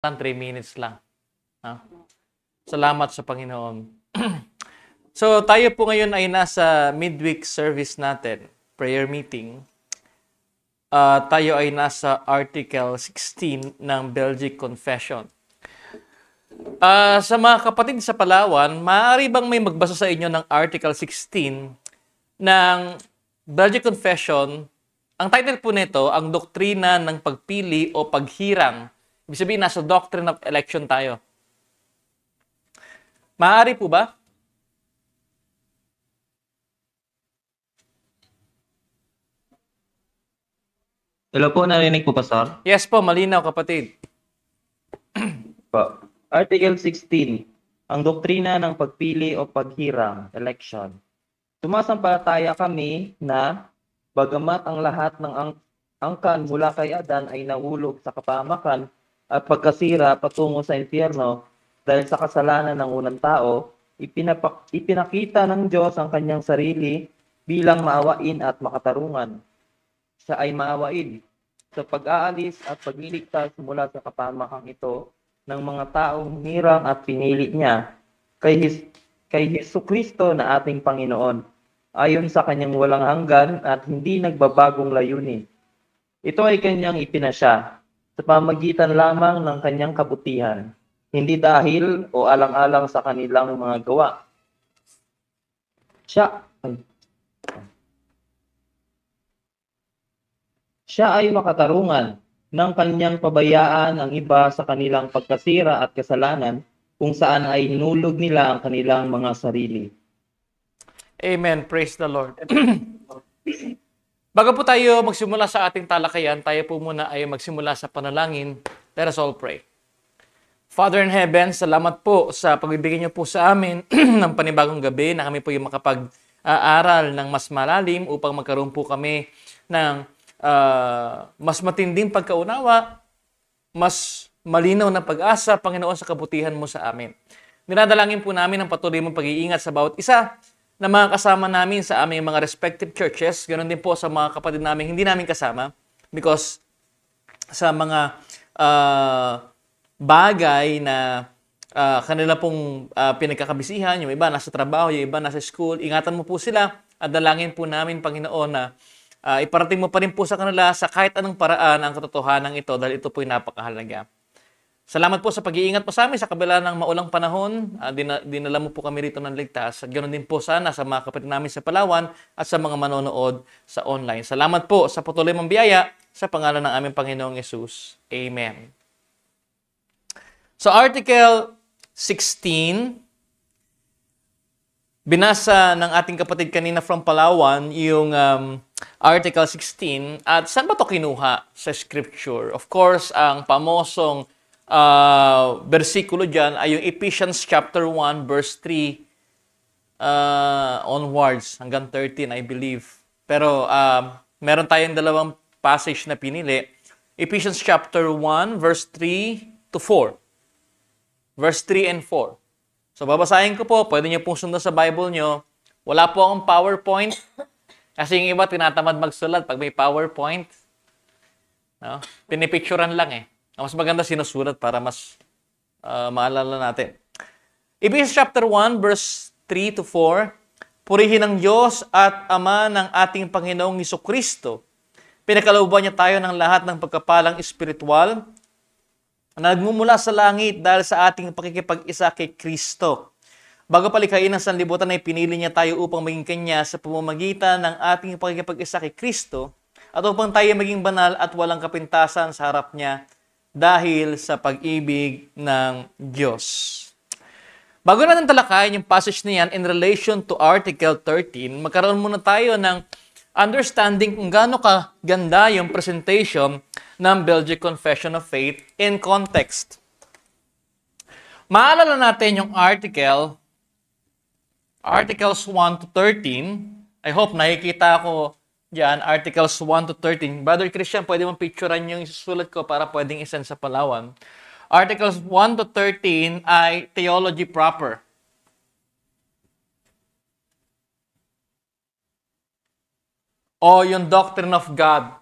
lang 3 minutes lang. No? Salamat sa Panginoon. So, tayo po ngayon ay nasa midweek service natin, prayer meeting. Tayo ay nasa Article 16 ng Belgic Confession. Sa mga kapatid sa Palawan, maaari bang may magbasa sa inyo ng Article 16 ng Belgic Confession? Ang title po nito, ang doktrina ng pagpili o paghirang. Ibig sabihin, nasa doctrine of election tayo. Maaari po ba? Hello po, narinig po, Pastor? Yes po, malinaw kapatid. Po. Article 16, ang doktrina ng pagpili o paghirang, election. Sumasampalataya kami na bagamat ang lahat ng angkan mula kay Adan ay nahulog sa kapahamakan at pagkasira patungo sa impyerno dahil sa kasalanan ng unang tao, ipinakita ng Diyos ang kanyang sarili bilang maawain at makatarungan. Siya ay maawain sa pag-aalis at pagliligtas mula sa kapahamakang ito ng mga taong hirang at pinili niya kay Jesucristo na ating Panginoon, ayon sa kanyang walang hanggan at hindi nagbabagong layunin. Ito ay kanyang ipinasya sa pamagitan lamang ng kanyang kabutihan, hindi dahil o alang-alang sa kanilang mga gawa. Siya ay makatarungan ng kanyang pabayaan ang iba sa kanilang pagkasira at kasalanan kung saan ay hinulog nila ang kanilang mga sarili. Amen. Praise the Lord. Bago po tayo magsimula sa ating talakayan, tayo po muna ay magsimula sa panalangin. Let us all pray. Father in heaven, salamat po sa pagbibigay niyo po sa amin ng panibagong gabi na kami po yung makapag-aaral ng mas malalim upang magkaroon po kami ng mas matinding pagkaunawa, mas malinaw na pag-asa, Panginoon, sa kabutihan mo sa amin. Dinadalangin po namin ang patuloy mong pag-iingat sa bawat isa na mga kasama namin sa aming mga respective churches. Ganon din po sa mga kapatid namin hindi namin kasama because sa mga bagay na kanila pong pinagkakabisihan, yung iba nasa trabaho, yung iba nasa school, ingatan mo po sila at dalangin po namin, Panginoon, na iparating mo pa rin po sa kanila sa kahit anong paraan ang katotohanan ito dahil ito po ay napakahalaga. Salamat po sa pag-iingat mo sa amin sa kabila ng maulang panahon. Dinala mo po kami rito ng ligtas. At ganoon din po sana sa mga kapatid namin sa Palawan at sa mga manonood sa online. Salamat po sa patuloy mong biyaya sa pangalan ng aming Panginoong Yesus. Amen. So Article 16, binasa ng ating kapatid kanina from Palawan yung Article 16 at saan ba ito kinuha sa Scripture? Of course, ang pamosong versikulo dyan ay yung Ephesians chapter 1 verse 3 onwards hanggang 13 I believe. Pero meron tayong dalawang passage na pinili. Ephesians chapter 1 verse 3 to 4. Verse 3 and 4. So babasahin ko po, pwede niyo pong sundan sa Bible niyo. Wala po akong PowerPoint kasi yung iba tinatamad magsulat pag may PowerPoint. No? Pinipicturean lang eh. Mas maganda sinusulat para mas maalala natin. Ephesians chapter 1 verse 3 to 4. Purihin ang Diyos at Ama ng ating Panginoong Jesucristo. Pinakalooban niya tayo ng lahat ng pagkapalang espiritual na nagmumula sa langit dahil sa ating pakikipag-isa kay Kristo. Bago palikayin ng sanlibutan ay pinili niya tayo upang maging Kanya sa pamamagitan ng ating pakikipag-isa kay Kristo at upang tayo maging banal at walang kapintasan sa harap niya dahil sa pag-ibig ng Diyos. Bago natin talakayin yung passage na yan in relation to Article 13, magkaroon muna tayo ng understanding kung gaano kaganda yung presentation ng Belgic Confession of Faith in context. Maalala natin yung Articles 1 to 13. I hope nakikita ko diyan, Articles 1 to 13. Brother Christian, pwede mong picturean yung isusulat ko para pwedeng isend sa Palawan. Articles 1 to 13 ay theology proper. O yung doctrine of God.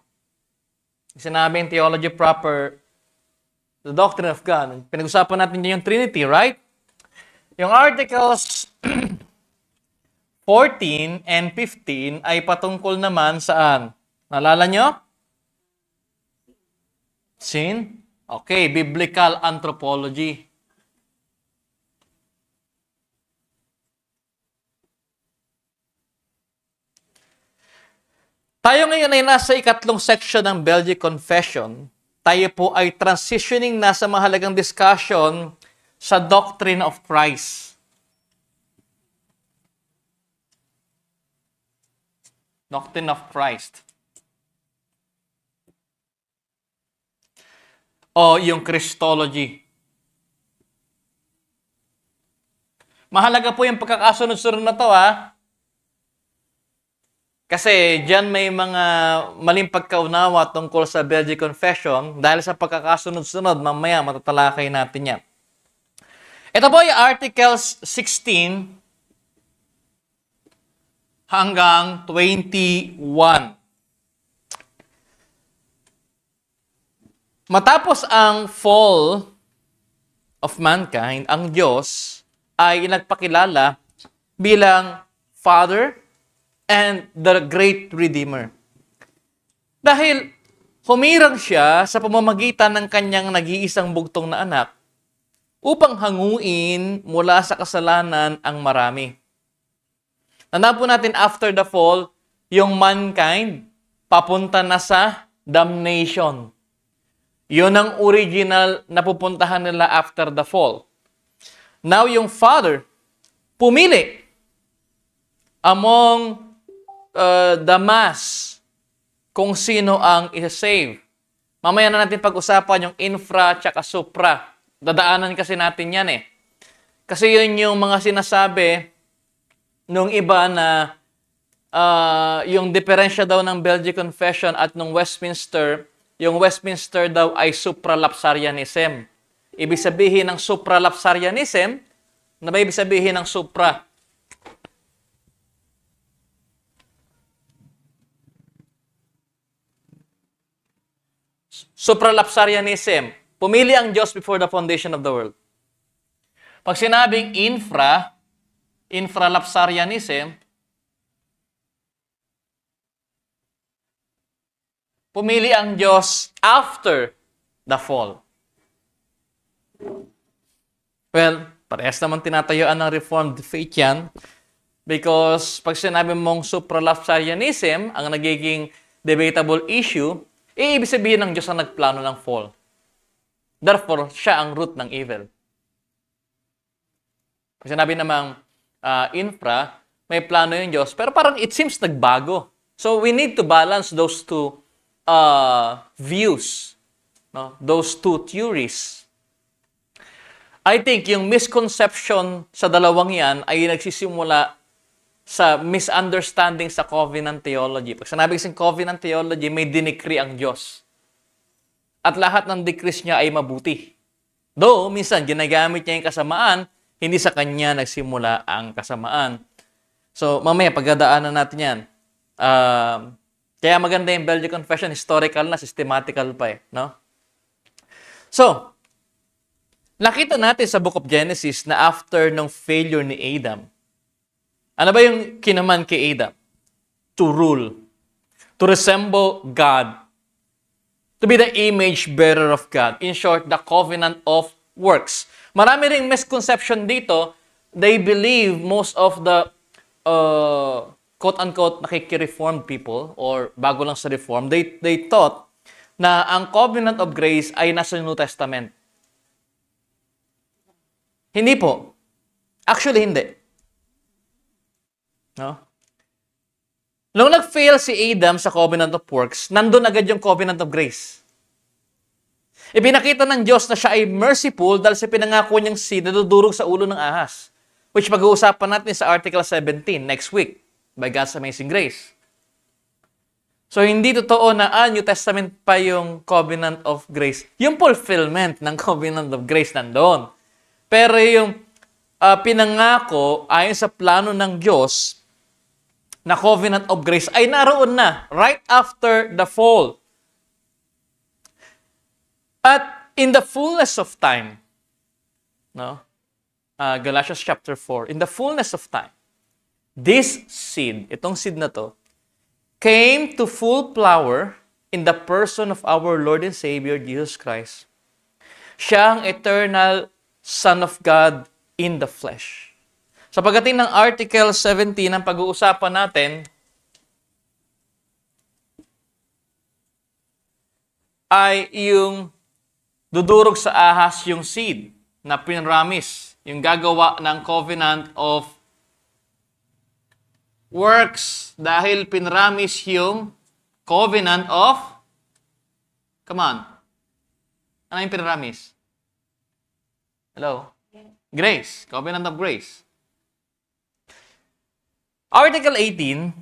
Sinabing theology proper, The doctrine of God. Pinag-usapan natin yung Trinity, right? Yung Articles 14 and 15 ay patungkol naman saan? Naalala nyo? Sin? Okay, biblical anthropology. Tayo ngayon ay nasa ikatlong section ng Belgic Confession. Tayo po ay transitioning na sa mahalagang discussion sa doctrine of Christ. Doctrine of Christ. O yung Christology. Mahalaga po yung pagkakasunod-sunod na to, ha? Kasi diyan may mga maling pagkaunawa tungkol sa Belgic Confession dahil sa pagkakasunod-sunod, mamaya matatalakay natin yan. Ito po ay Articles 16 hanggang 21. Matapos ang fall of mankind, ang Diyos ay nagpakilala bilang Father and the great Redeemer. Dahil humirang siya sa pamamagitan ng kanyang nag-iisang bugtong na anak upang hanguin mula sa kasalanan ang marami. Tandaan po natin, after the fall, yung mankind papunta na sa damnation. Yun ang original na pupuntahan nila after the fall. Now, yung Father, pumili among the mass kung sino ang isa-save. Mamaya na natin pag-usapan yung infra tsaka supra. Dadaanan kasi natin yan eh. Kasi yun yung mga sinasabi nung iba na yung diferensya daw ng Belgic Confession at nung Westminster, yung Westminster daw ay supralapsarianism. Ibig sabihin ng supralapsarianism, na ba ibig sabihin ng supra? Supralapsarianism. Pumili ang Diyos before the foundation of the world. Pag sinabing infralapsarianism, pumili ang Diyos after the fall. Well, parehas naman tinatayuan ng Reformed faith yan because pag sinabi mong supralapsarianism, ang nagiging debatable issue, ibig sabihin ng Diyos ang nagplano ng fall. Therefore, siya ang root ng evil. Pag sinabi namang infra, may plano yung Diyos, pero parang it seems nagbago. So, we need to balance those two views, no? Those two theories. I think yung misconception sa dalawang yan ay nagsisimula sa misunderstanding sa covenant theology. Pag sinabi kasing covenant theology, may dinecree ang Diyos. At lahat ng decrees niya ay mabuti. Though, minsan, ginagamit niya yung kasamaan, hindi sa kanya nagsimula ang kasamaan. So, mamaya, pagdadaanan natin yan. Kaya maganda yung Belgic Confession, historical na, systematical pa eh. No? So, nakita natin sa Book of Genesis na after ng failure ni Adam, ano ba yung kinaman kay Adam? To rule. To resemble God. To be the image bearer of God. In short, the covenant of works. Marami ring misconception dito. They believe most of the quote-unquote nakiki-reformed people or bago lang sa reform, they thought na ang covenant of grace ay nasa New Testament. Hindi po. Actually, hindi. No? Nung nag-fail si Adam sa covenant of works, nandun agad yung covenant of grace. Ipinakita ng Diyos na siya ay merciful dahil sa pinangako niyang seed na dudurog sa ulo ng ahas. Which pag-uusapan natin sa Article 17 next week by God's amazing grace. So, hindi totoo na New Testament pa yung covenant of grace. Yung fulfillment ng covenant of grace nandoon. Pero yung pinangako ayon sa plano ng Diyos na covenant of grace ay naroon na right after the fall. At in the fullness of time, no? Galatians chapter 4, in the fullness of time, this seed, itong seed na to, came to full flower in the person of our Lord and Savior, Jesus Christ. Siya ang eternal Son of God in the flesh. Sa pagdating ng Article 17, ang pag-uusapan natin ay yung dudurog sa ahas yung seed na pinramis, yung gagawa ng covenant of works dahil pinramis yung covenant of, come on, ano yung pinramis? Hello? Grace. Covenant of grace. Article 18,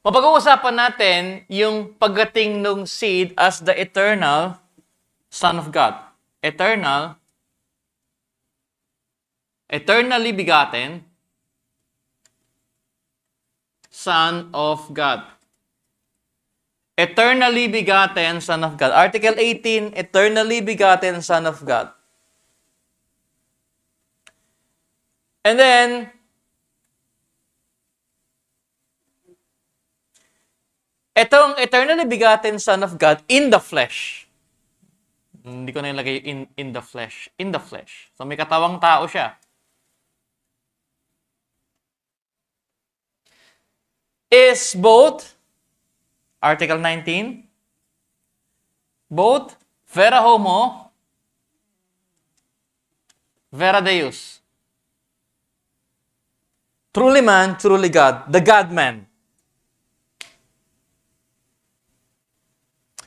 mapag-uusapan natin yung pagdating ng seed as the eternal Son of God. Eternally begotten Son of God. Eternally begotten Son of God. Article 18, eternally begotten Son of God. And then, etong eternally begotten Son of God in the flesh. Hindi ko na ilagay in the flesh. In the flesh. So may katawang tao siya. Is both, Article 19, both vera homo, vera deus. Truly man, truly God. The God-man.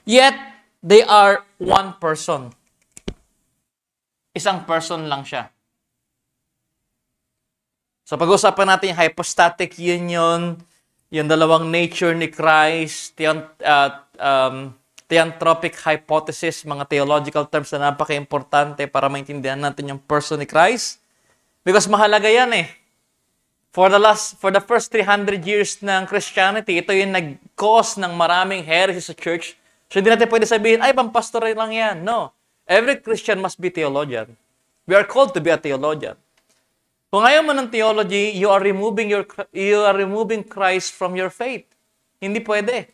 Yet, they are one person. Isang person lang siya. So, pag-usapan natin yung hypostatic union, yung dalawang nature ni Christ, theanthropic hypothesis, mga theological terms na napaka-importante para maintindihan natin yung person ni Christ. Because mahalaga yan eh. For the first 300 years ng Christianity, ito yung nag-cause ng maraming heresy sa church. So, hindi natin pwede sabihin, ay, pampastor lang yan. No. Every Christian must be theologian. We are called to be a theologian. Kung ayaw mo ng theology, you are removing Christ from your faith. Hindi pwede.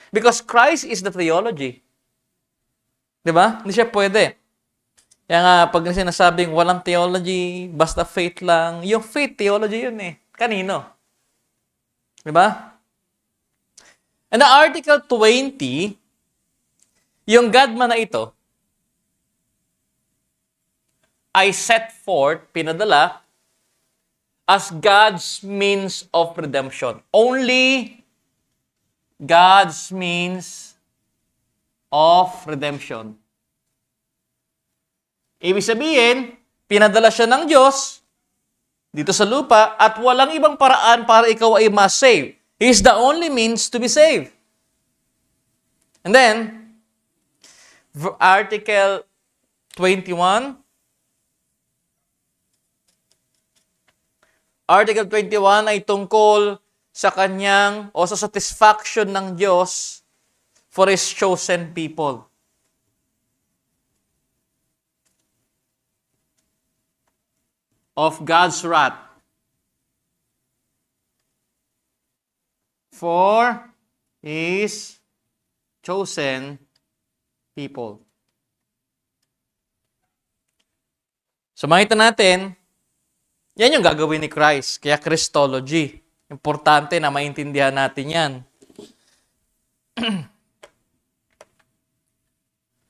Because Christ is the theology. Diba? Hindi siya pwede. Kaya nga, pag sinasabing walang theology, basta faith lang, yung faith theology yun eh. Kanino? Diba? And the Article 20, yung God-man na ito, ay set forth, pinadala, as God's means of redemption. Only God's means of redemption. Ibig sabihin, pinadala siya ng Diyos dito sa lupa at walang ibang paraan para ikaw ay ma-save. He is the only means to be saved. And then, Article 21. Article 21 ay tungkol sa kanyang o sa satisfaction ng Diyos for His chosen people. Of God's wrath for His chosen people. So makita natin, yan yung gagawin ni Christ. Kaya Christology. Importante na maintindihan natin yan.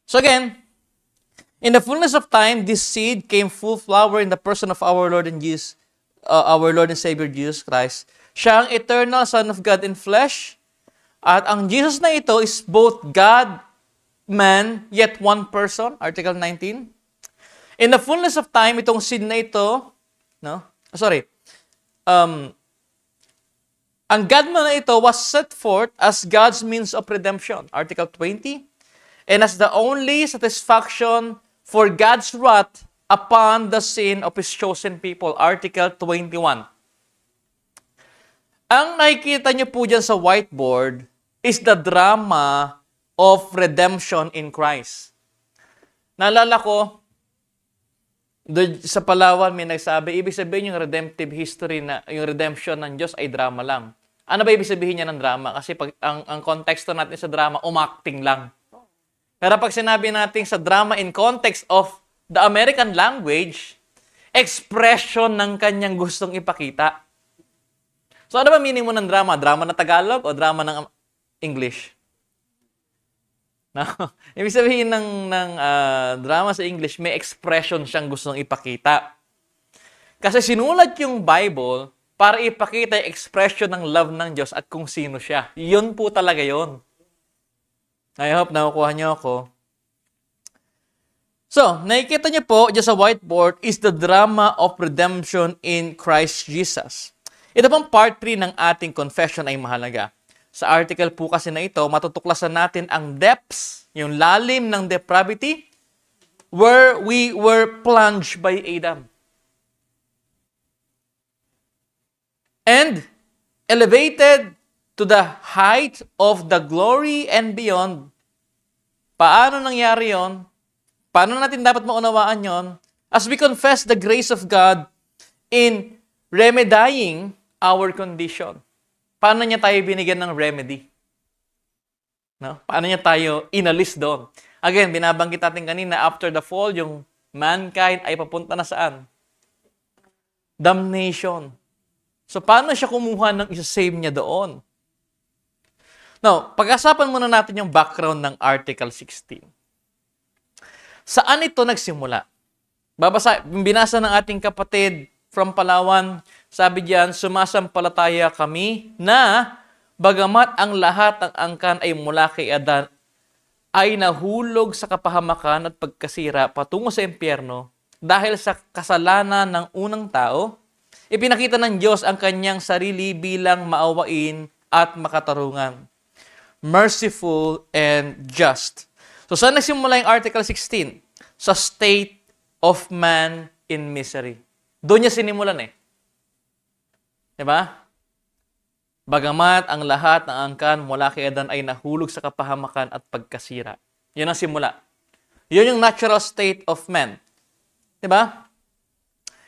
So again, in the fullness of time, this seed came full flower in the person of our Lord and Savior Jesus Christ. Siya ang eternal Son of God in flesh. At ang Jesus na ito is both God, man, yet one person. Article 19. In the fullness of time, itong seed na ito, ang God-man na ito was set forth as God's means of redemption. Article 20. And as the only satisfaction for God's wrath upon the sin of His chosen people. Article 21. Ang nakikita niyo po dyan sa whiteboard is the drama of redemption in Christ. Naalala ko, sa Palawan may nagsabi, ibig sabihin yung redemptive history na yung redemption ng Diyos ay drama lang. Ano ba ibig sabihin niya ng drama? Kasi pag ang konteksto natin sa drama, umacting lang. Pero pag sinabi natin sa drama in context of the American language, expression ng kanyang gustong ipakita. So ano ba meaning mo ng drama? Drama na Tagalog o drama ng English? No? Ibig sabihin ng drama sa English, may expression siyang gustong ipakita. Kasi sinulat yung Bible para ipakita yung expression ng love ng Diyos at kung sino siya. Yun po talaga yun. I hope nakukuha niyo ako. So, nakikita niyo po dyan sa whiteboard is the drama of redemption in Christ Jesus. Ito pang part 3 ng ating confession ay mahalaga. Sa article po kasi na ito, matutuklasan natin ang depths, yung lalim ng depravity, where we were plunged by Adam. And elevated to the height of the glory and beyond. Paano nangyari yon? Paano natin dapat maunawaan yon? As we confess the grace of God in remedying our condition. Paano niya tayo binigyan ng remedy? No? Paano niya tayo inalis doon? Again, binabanggit natin kanina, after the fall, yung mankind ay papunta na saan? Damnation. So, paano siya kumuha ng isa-save niya doon? Now, pag-asapan muna natin yung background ng Article 16. Saan ito nagsimula? Binasa ng ating kapatid from Palawan, sabi diyan, sumasampalataya kami na bagamat ang lahat ng angkan ay mula kay Adan, ay nahulog sa kapahamakan at pagkasira patungo sa impyerno dahil sa kasalanan ng unang tao, ipinakita ng Diyos ang kanyang sarili bilang maawain at makatarungan, merciful and just. So saan nagsimula yung Article 16? Sa state of man in misery. Doon niya sinimulan eh. Diba? Bagamat ang lahat ng angkan mula kay Adan ay nahulog sa kapahamakan at pagkasira. Yun ang simula. Yun yung natural state of man. Diba?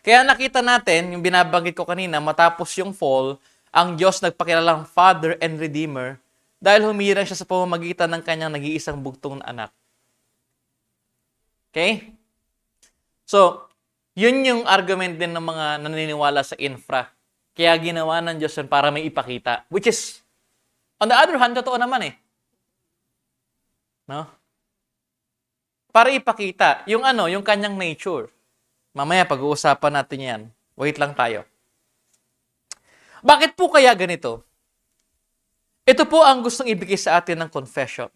Kaya nakita natin, yung binabanggit ko kanina, matapos yung fall, ang Diyos nagpakilalang Father and Redeemer dahil humirang siya sa pamamagitan ng kanyang nag-iisang bugtong na anak. Okay? So, yun yung argument din ng mga naniniwala sa infra. Kaya ginawa ng Diyos yun para may ipakita. Which is, on the other hand, totoo naman eh. No? Para ipakita, yung yung kanyang nature. Mamaya pag-uusapan natin yan. Wait lang tayo. Bakit po kaya ganito? Ito po ang gustong ibigay sa atin ng confession.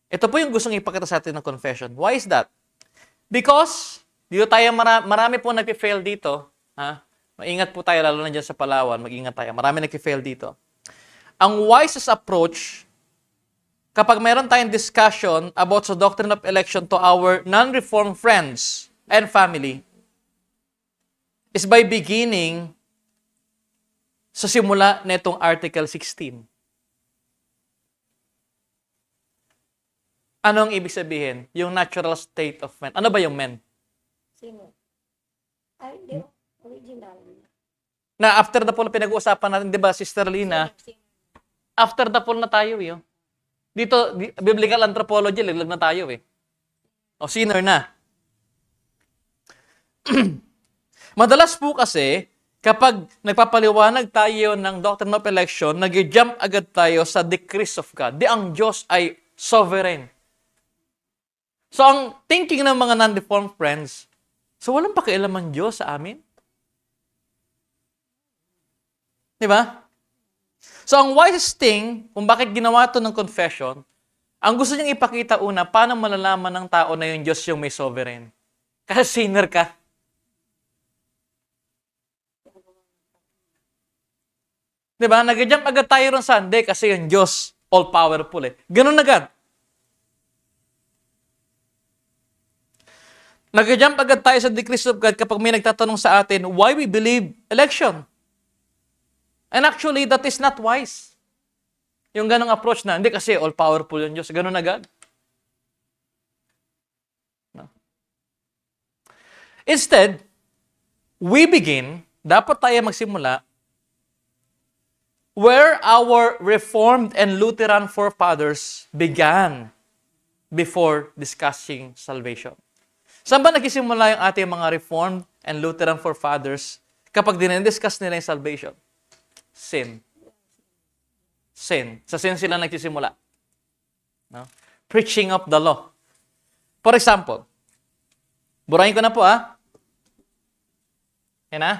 Ito po yung gustong ipakita sa atin ng confession. Why is that? Because, dito tayo marami po nag-fail dito. Ha? Maingat po tayo, lalo na dyan sa Palawan. Mag-ingat tayo. Marami nag-fail dito. Ang wisest approach, kapag meron tayong discussion about sa doctrine of election to our non-reformed friends and family, is by beginning sa simula netong Article 16. Ano ang ibig sabihin? Yung natural state of man. Ano ba yung man? Sino? Ay, hindi. Original. Na after the fall, pinag-uusapan natin, di ba, Sister Lina? After the fall na tayo, yun. Dito, biblical anthropology, laglag na tayo, eh. O, sinner na. Madalas po kasi, kapag nagpapaliwanag tayo ng doctrine of election, nag-jump agad tayo sa decrees of God. Di ang Diyos ay sovereign. So, ang thinking ng mga non-reformed friends, so walang pakialam ang Diyos sa amin? Di ba? So, ang wisest thing, kung bakit ginawa ito ng confession, ang gusto niyang ipakita una, paano malalaman ng tao na yung Diyos yung may sovereign? Kasi sinner ka. Di ba? Nag-jump agad tayo ron Sunday kasi yung Diyos, all-powerful eh. Ganun agad. Nag-jump agad tayo sa decrees of God kapag may nagtatanong sa atin why we believe election. And actually, that is not wise. Yung ganong approach na, hindi kasi all-powerful yung Diyos. Ganon agad. No. Instead, dapat tayo magsimula where our Reformed and Lutheran forefathers began before discussing salvation. Saan ba nagsisimula yung ating mga Reformed and Lutheran forefathers kapag dinidiscuss nila yung salvation? Sin. Sin. Sa sin sila nagsisimula. No? Preaching of the law. For example, burahin ko na po Yan na?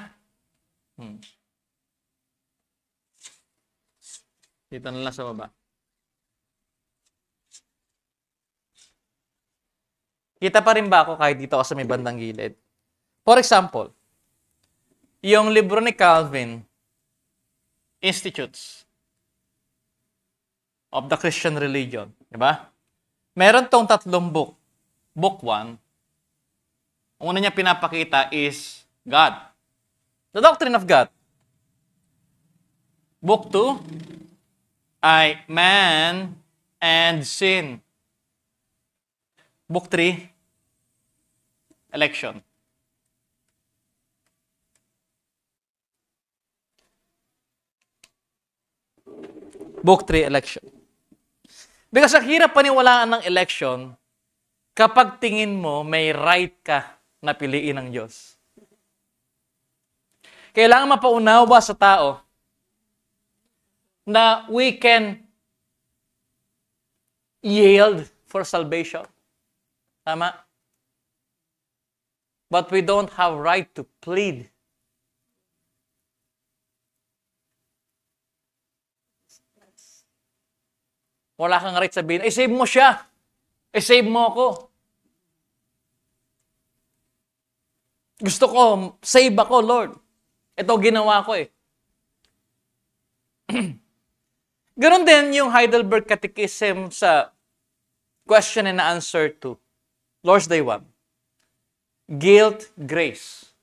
Dito na lang sa baba. Kita pa rin ba ako kahit dito ako sa may bandang gilid? For example, yung libro ni Calvin, Institutes of the Christian Religion. Diba? Meron tong 3 book. Book 1, ang una niya pinapakita is God. The Doctrine of God. Book 2 ay man and sin. Book 3, election. Book 3, election. Because ang hirap paniwalaan ng election kapag tingin mo may right ka na piliin ng Diyos. Kailangan mapaunawa sa tao na we can yield for salvation. Tama? But we don't have right to plead. Wala kang right sabihin, save mo siya. Save mo ako. Gusto ko, save ako, Lord. Ito ginawa ko Ganon din yung Heidelberg Catechism sa question and answer to Lord's Day 1. Guilt, grace.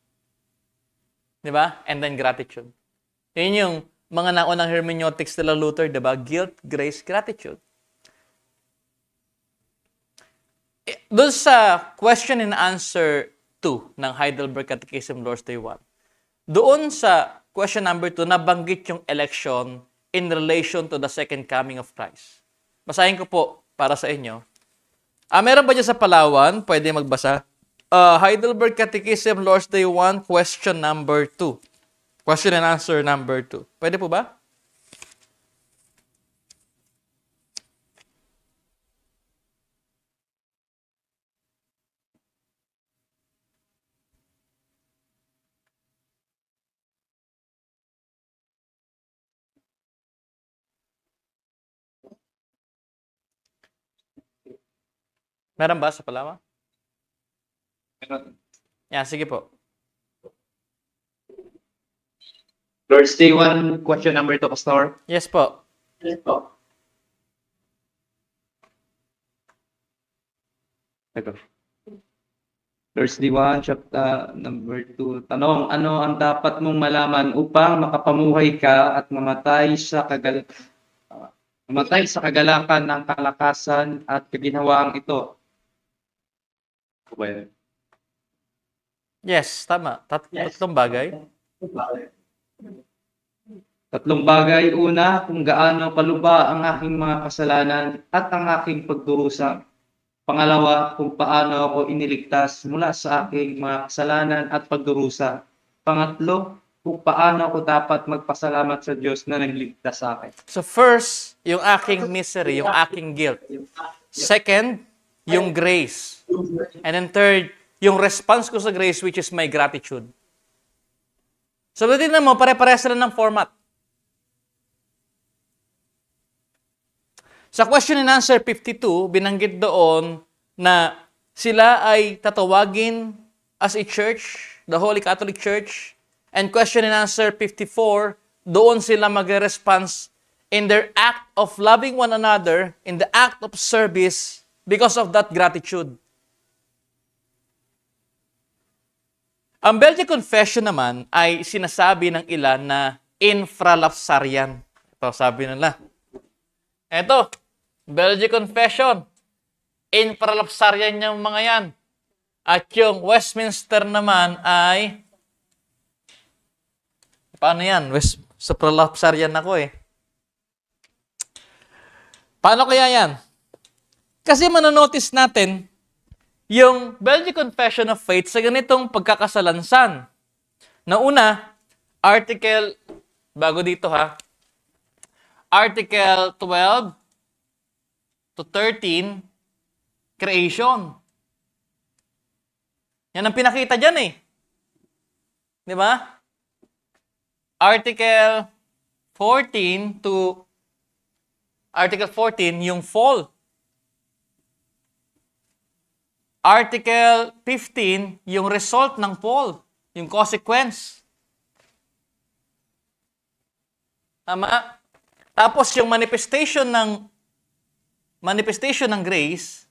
Diba? And then gratitude. Yun yung mga naunang hermeneutics nila Luther, diba? Guilt, grace, gratitude. Doon sa question and answer 2 ng Heidelberg Catechism, Lord's Day 1, doon sa question number 2, nabanggit yung election in relation to the second coming of Christ. Basahin ko po para sa inyo. Meron ba dyan sa Palawan? Pwede magbasa. Heidelberg Catechism, Lord's Day 1, question number 2. Question and answer number 2. Pwede po ba? Meron ba sa Palawan? Yan, sige po. Lord's Day 1, question number 2, Pastor. Yes po. Yes po. Ito. Lord's Day 1, chapter number 2. Tanong, ano ang dapat mong malaman upang makapamuhay ka at mamatay sa kagalakan ng kalakasan at kaginhawaang ito? Ano ba yan? Yes, tama. Tatlong bagay. Tatlong bagay. Una, kung gaano kaluba ang aking mga kasalanan at ang aking pagdurusa. Pangalawa, kung paano ako iniligtas mula sa aking mga kasalanan at pagdurusa. Pangatlo, kung paano ako dapat magpasalamat sa Diyos na nagligtas sa akin. So first, yung aking misery, yung aking guilt. Second, yung grace. And then third, yung response ko sa grace, which is my gratitude. So, tingnan mo, pare-parehas sila ng format. Sa question and answer 52, binanggit doon na sila ay tatawagin as a church, the Holy Catholic Church. And question and answer 54, doon sila mag-response in their act of loving one another, in the act of service, because of that gratitude. Ang Belgian Confession naman ay sinasabi ng ilan na infralapsarian. Ito sabi nila. Eto, Belgic Confession. Infralapsarian yung mga yan. At yung Westminster naman ay... Paano yan? Supralapsarian ako eh. Paano kaya yan? Kasi manonotice natin yung Belgic Confession of Faith sa ganitong pagkakasalansan. Na una, Article, bago dito ha, Article 12 to 13, creation. Yan ang pinakita dyan eh. Di ba? Article 14 to Article 14, yung fall. Article 15, yung result ng fall, yung consequence. Tama? Tapos yung manifestation ng grace,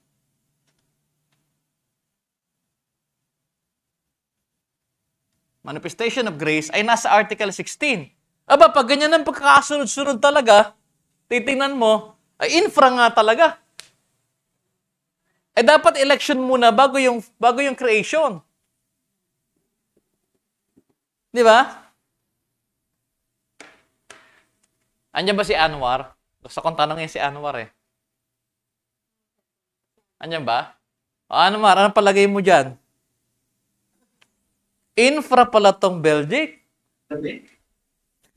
manifestation of grace ay nasa Article 16. Aba, pag ganyan ang pagkakasunod-sunod talaga, titingnan mo, ay infra nga talaga. Eh dapat election muna bago yung creation. Di ba? Andiyan ba si Anwar? Gusto kong tanongin si Anwar eh. Andiyan ba? O Anwar, ano palagay mo dyan? Infra pala tong Belgic.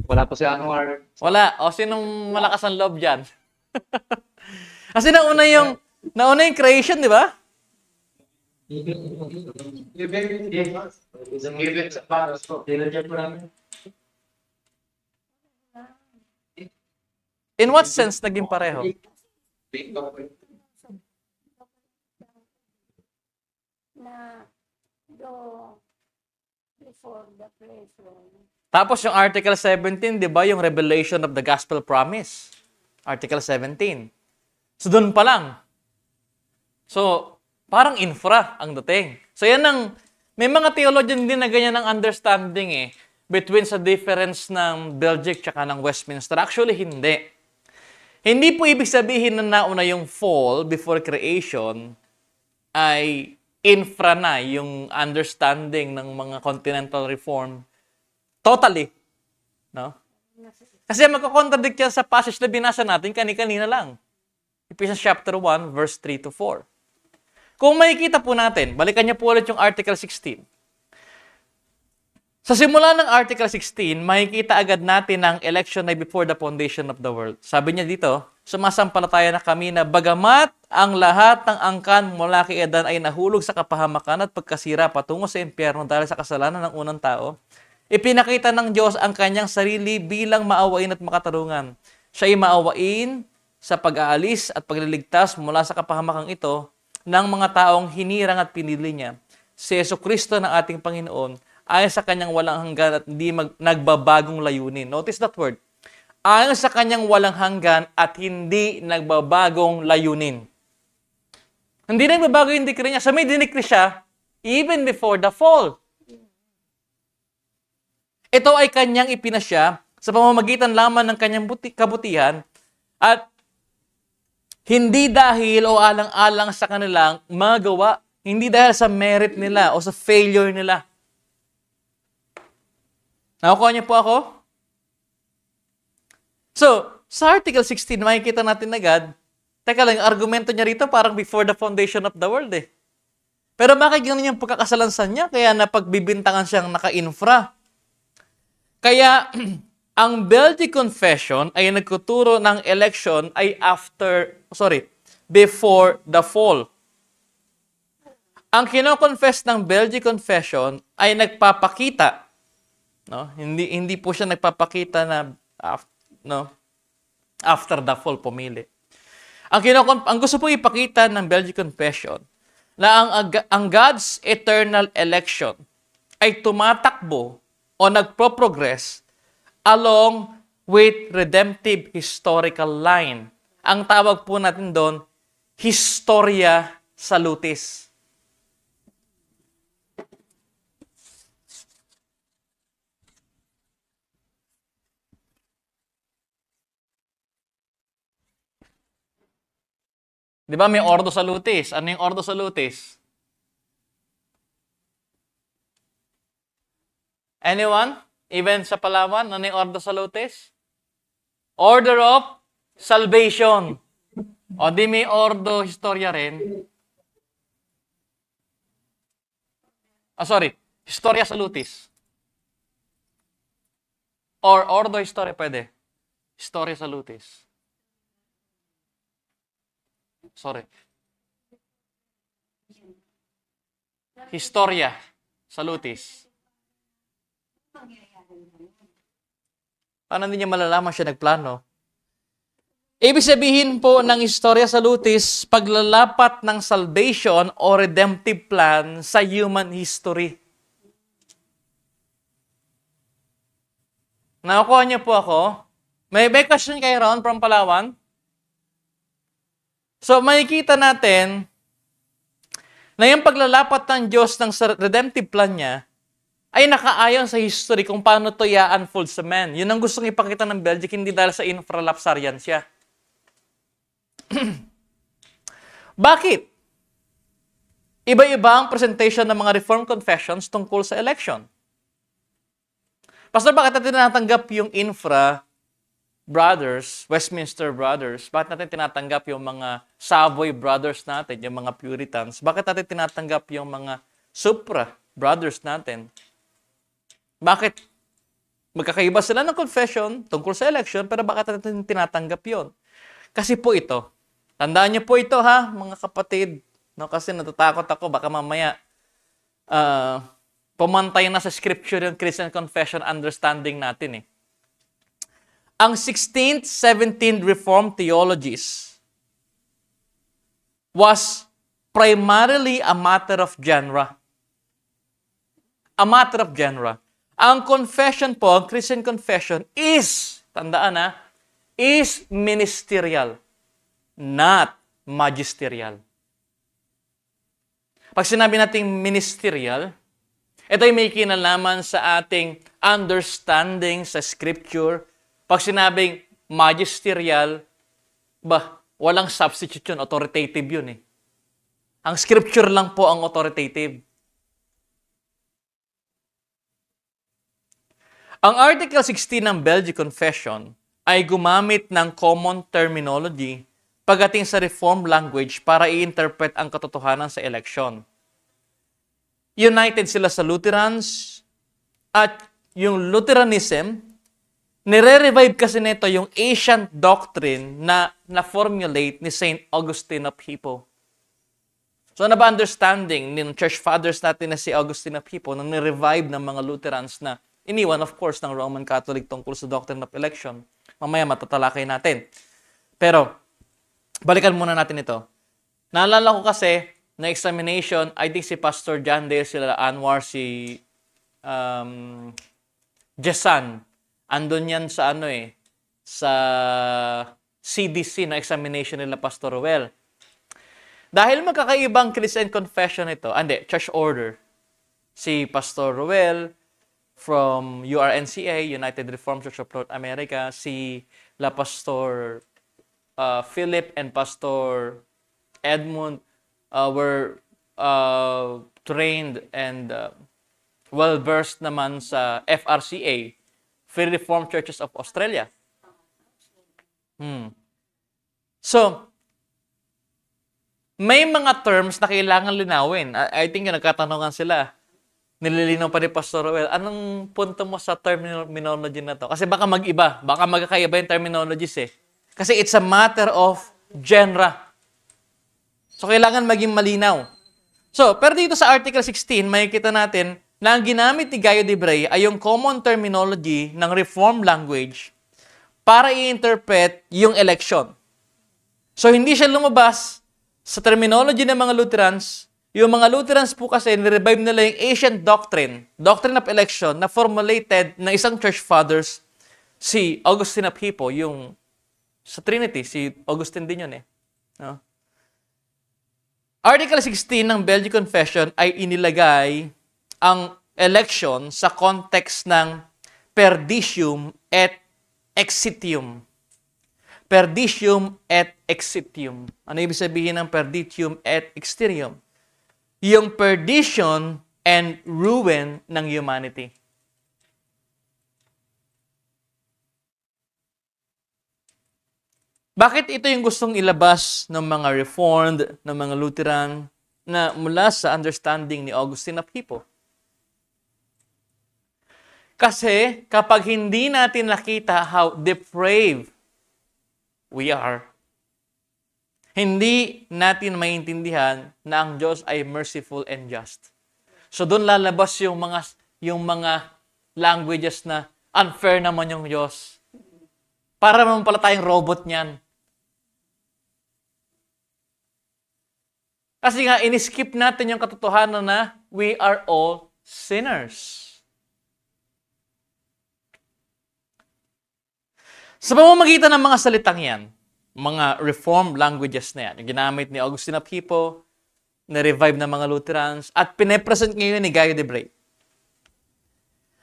Wala pa si Anwar. Wala. O sinong malakas ang loob dyan? Kasi nauna yung creation, di ba? In what sense naging pareho? Na do before the creation. Tapos yung Article 17, di ba, yung revelation of the gospel promise. Article 17. So doon pa lang. So, parang infra ang dating. So yan ang, may mga theologian din na ganyan ang understanding eh, between sa difference ng Belgic tsaka ng Westminster. Actually, hindi. Hindi po ibig sabihin na nauna yung fall before creation ay infra na yung understanding ng mga continental reform. Totally. No? Kasi magkakontradict yan sa passage na binasa natin kani-kanina lang. Ephesians chapter 1, verse 3 to 4. Kung makikita po natin, balikan niyo po ulit yung Article 16. Sa simula ng Article 16, makikita agad natin ang election ay before the foundation of the world. Sabi niya dito, sumasampalataya na kami na bagamat ang lahat ng angkan mula kay Adan ay nahulog sa kapahamakan at pagkasira patungo sa impyerno dahil sa kasalanan ng unang tao, ipinakita ng Diyos ang kanyang sarili bilang maawain at makatarungan. Siya ay maawain sa pag-aalis at pagliligtas mula sa kapahamakang ito ng mga taong hinirang at pinili niya. Si Jesucristo ng ating Panginoon ayon sa kanyang walang hanggan at hindi nagbabagong layunin. Notice that word. Ayon sa kanyang walang hanggan at hindi nagbabagong layunin. Hindi nagbabago yung decree niya. So may dinikri siya even before the fall. Ito ay kanyang ipinasya sa pamamagitan lamang ng kanyang kabutihan at hindi dahil o alang-alang sa kanilang magawa, hindi dahil sa merit nila o sa failure nila. Nakukuha niyo po ako? So, sa Article 16, makikita natin agad, teka lang, yung argumento niya rito parang before the foundation of the world eh. Pero bakit ganun yung pagkakasalansan niya? Kaya napagbibintangan siyang naka-infra. Kaya, ang Belgic Confession ay nagtuturo ng election ay before the fall. Ang kino-confess ng Belgic Confession ay nagpapakita, no? Hindi po siya nagpapakita na after the fall pumili. Ang gusto po ipakita ng Belgic Confession na ang God's eternal election ay tumatakbo o nagpo-progress along with redemptive historical line. Ang tawag po natin doon, Historia Salutis. Di ba may Ordo Salutis? Ano yung Ordo Salutis? Anyone? Even sa Palawan, ano yung Ordo Salutis? Order of Salvation. O di may Ordo Historia rin. Historia Salutis. Or Ordo Historia, pwede. Historia Salutis. Historia Salutis. Paano hindi niya malalaman siya nagplano? Ibig sabihin po ng Historia Salutis, paglalapat ng salvation o redemptive plan sa human history. Nakukuha niyo po ako? May question kayo Ron from Palawan? So, makikita natin na yung paglalapat ng Diyos ng redemptive plan niya ay nakaayon sa history kung paano to i-unfold sa man. Yun ang gustong ipakita ng Belgic, hindi dahil sa infralapsarian siya. Bakit? Iba-iba ang presentation ng mga Reformed confessions tungkol sa election. Pastor, bakit natin tinatanggap yung infra brothers, Westminster brothers? Bakit natin tinatanggap yung mga Savoy brothers natin, yung mga Puritans? Bakit natin tinatanggap yung mga Supra brothers natin? Bakit? Magkakaiba sila ng confession tungkol sa election, pero bakit natin tinatanggap yon? Kasi po ito, tandaan niyo po ito ha, mga kapatid, no? Kasi natatakot ako, baka mamaya pumantay na sa scripture yung Christian confession understanding natin eh. Ang 16th, 17th Reformed theologies was primarily a matter of genre. A matter of genre. Ang confession po, ang Christian confession is, tandaan na, is ministerial, not magisterial. Pag sinabi nating ministerial, ito ay may kinalaman sa ating understanding sa scripture. Pag sinabing magisterial, walang substitute yun, authoritative yun eh. Ang scripture lang po ang authoritative. Ang Article 16 ng Belgic Confession ay gumamit ng common terminology pagdating sa Reformed language para i-interpret ang katotohanan sa election. United sila sa Lutherans at yung Lutheranism, nire-revive kasi nito yung ancient doctrine na na-formulate ni St. Augustine of Hippo. So ano ba understanding ng church fathers natin na si Augustine of Hippo nang ni-revive ng mga Lutherans na iniwan of course ng Roman Catholic tungkol sa doctrine of election? Mamaya matatalakay natin. Pero, balikan muna natin ito. Naalala ko kasi, na examination, I think si Pastor John Dale, sila Anwar, si Jesan, andun yan sa sa CDC na examination nila Pastor Ruel. Dahil magkakaibang Christian confession ito, church order, si Pastor Ruel from URNCA, United Reformed Church of North America, si La Pastor Philip and Pastor Edmund were trained and well-versed naman sa FRCA, Free Reformed Churches of Australia. So, may mga terms na kailangan linawin. I think yung nagkatanungan sila. Nililinaw pa ni Pastor Roel, anong punto mo sa terminology na to? Kasi baka mag-iba. Baka magkakaiba yung terminologies eh. Kasi it's a matter of genre. So, kailangan maging malinaw. So, pero dito sa Article 16, makikita natin na ang ginamit ni Gayo de Bray ay yung common terminology ng Reformed language para i-interpret yung election. So, hindi siya lumabas sa terminology ng mga Lutherans. Yung mga Lutherans po kasi, nirevive nila yung ancient doctrine of election na formulated ng isang church fathers, si Augustine of Hippo, yung sa Trinity, si Augustine din yun eh. No? Article 16 ng Belgic Confession ay inilagay ang election sa context ng perditium et exitium. Perditium et exitium. Ano ibig sabihin ng perditium et exterium? Yung perdition and ruin ng humanity. Bakit ito yung gustong ilabas ng mga Reformed, ng mga Lutheran, na mula sa understanding ni Augustine of Hippo? Kasi kapag hindi natin nakita how depraved we are, hindi natin maintindihan na ang Diyos ay merciful and just. So doon lalabas yung mga languages na unfair naman yung Diyos. Para naman pala tayong robot niyan. Kasi nga, in-skip natin yung katotohanan na we are all sinners. Sa pamamagitan ng mga salitang yan, mga reformed languages na yan, yung ginamit ni Augustine of Hippo, na-revive ng mga Lutherans, at pinepresent ngayon ni Gaio de Bray.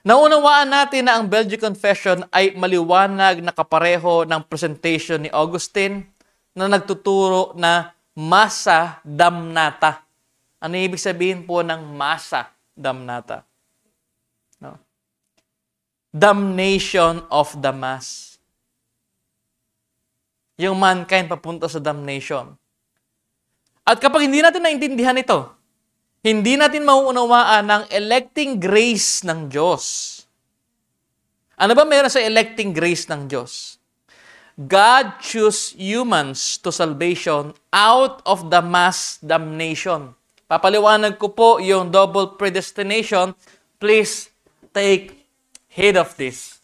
Naunawaan natin na ang Belgic Confession ay maliwanag na kapareho ng presentation ni Augustine na nagtuturo na massa damnata. Ano ibig sabihin po ng massa damnata? No? Damnation of the mass. Yung mankind papunta sa damnation. At kapag hindi natin naintindihan ito, hindi natin mauunawaan ng electing grace ng Diyos. Ano ba meron sa electing grace ng Diyos? God chose humans to salvation out of the mass damnation. Papaliwanag ko po yung double predestination. Please take heed of this.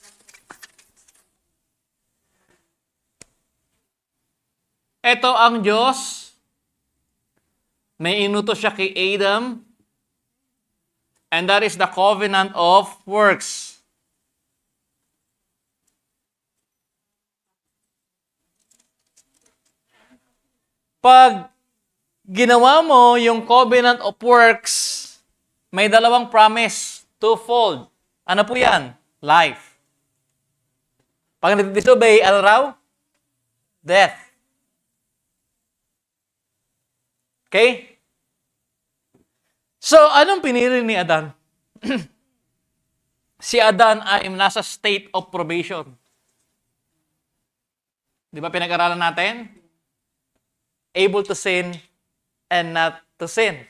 Ito ang Diyos. May inutos siya kay Adam. And that is the covenant of works. Pag ginawa mo yung covenant of works, may dalawang promise, twofold. Ano po yan? Life. Pag nag-disobey, ano raw? Death. Okay? So, anong pinili ni Adan? Si Adan ay nasa state of probation. Di ba pinag-aralan natin? Able to sin and not to sin.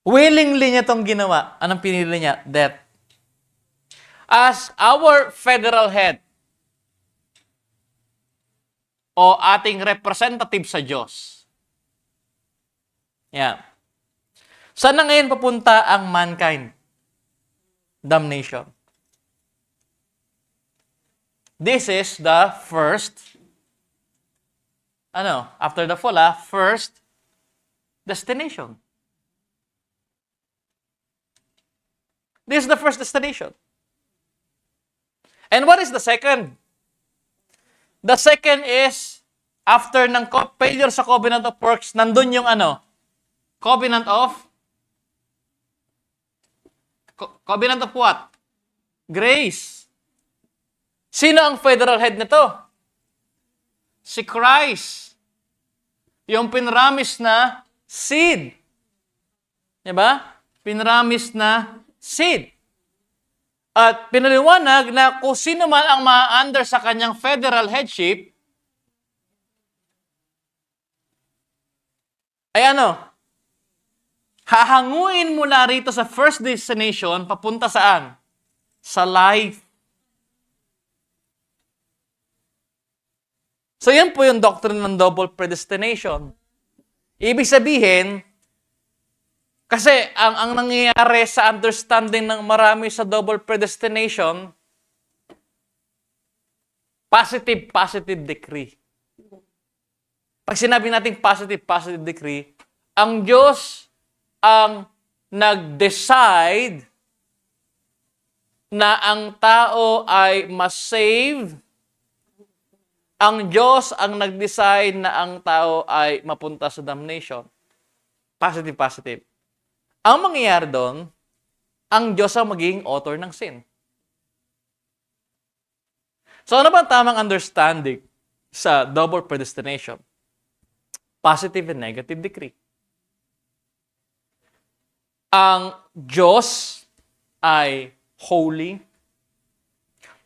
Willingly niya itong ginawa. Anong pinili niya? Death. As our federal head o ating representative sa Diyos. Yeah. Saan na ngayon papunta ang mankind? Damnation. This is the first after the fall, first destination. This is the first destination. And what is the second? The second is, after ng failure sa covenant of works, nandun yung covenant of what? Grace. Sino ang federal head nito? Si Christ. Yung pinramis na seed. Diba? Pinramis na seed. At pinaliwanag na kung sino man ang ma-under sa kanyang federal headship, ay hahanguin mula rito sa first destination, papunta saan? Sa life. So yan po yung doctrine ng double predestination. Ibig sabihin, kasi ang nangyayari sa understanding ng marami sa double predestination, positive decree. Pag sinabi natin positive decree, ang Diyos ang nag-decide na ang tao ay ma-save. Ang Diyos ang nag-decide na ang tao ay mapunta sa damnation. Positive. Ang mangyayari doon, ang Diyos ang magiging author ng sin. So ano ba ang tamang understanding sa double predestination? Positive and negative decree. Ang Diyos ay holy,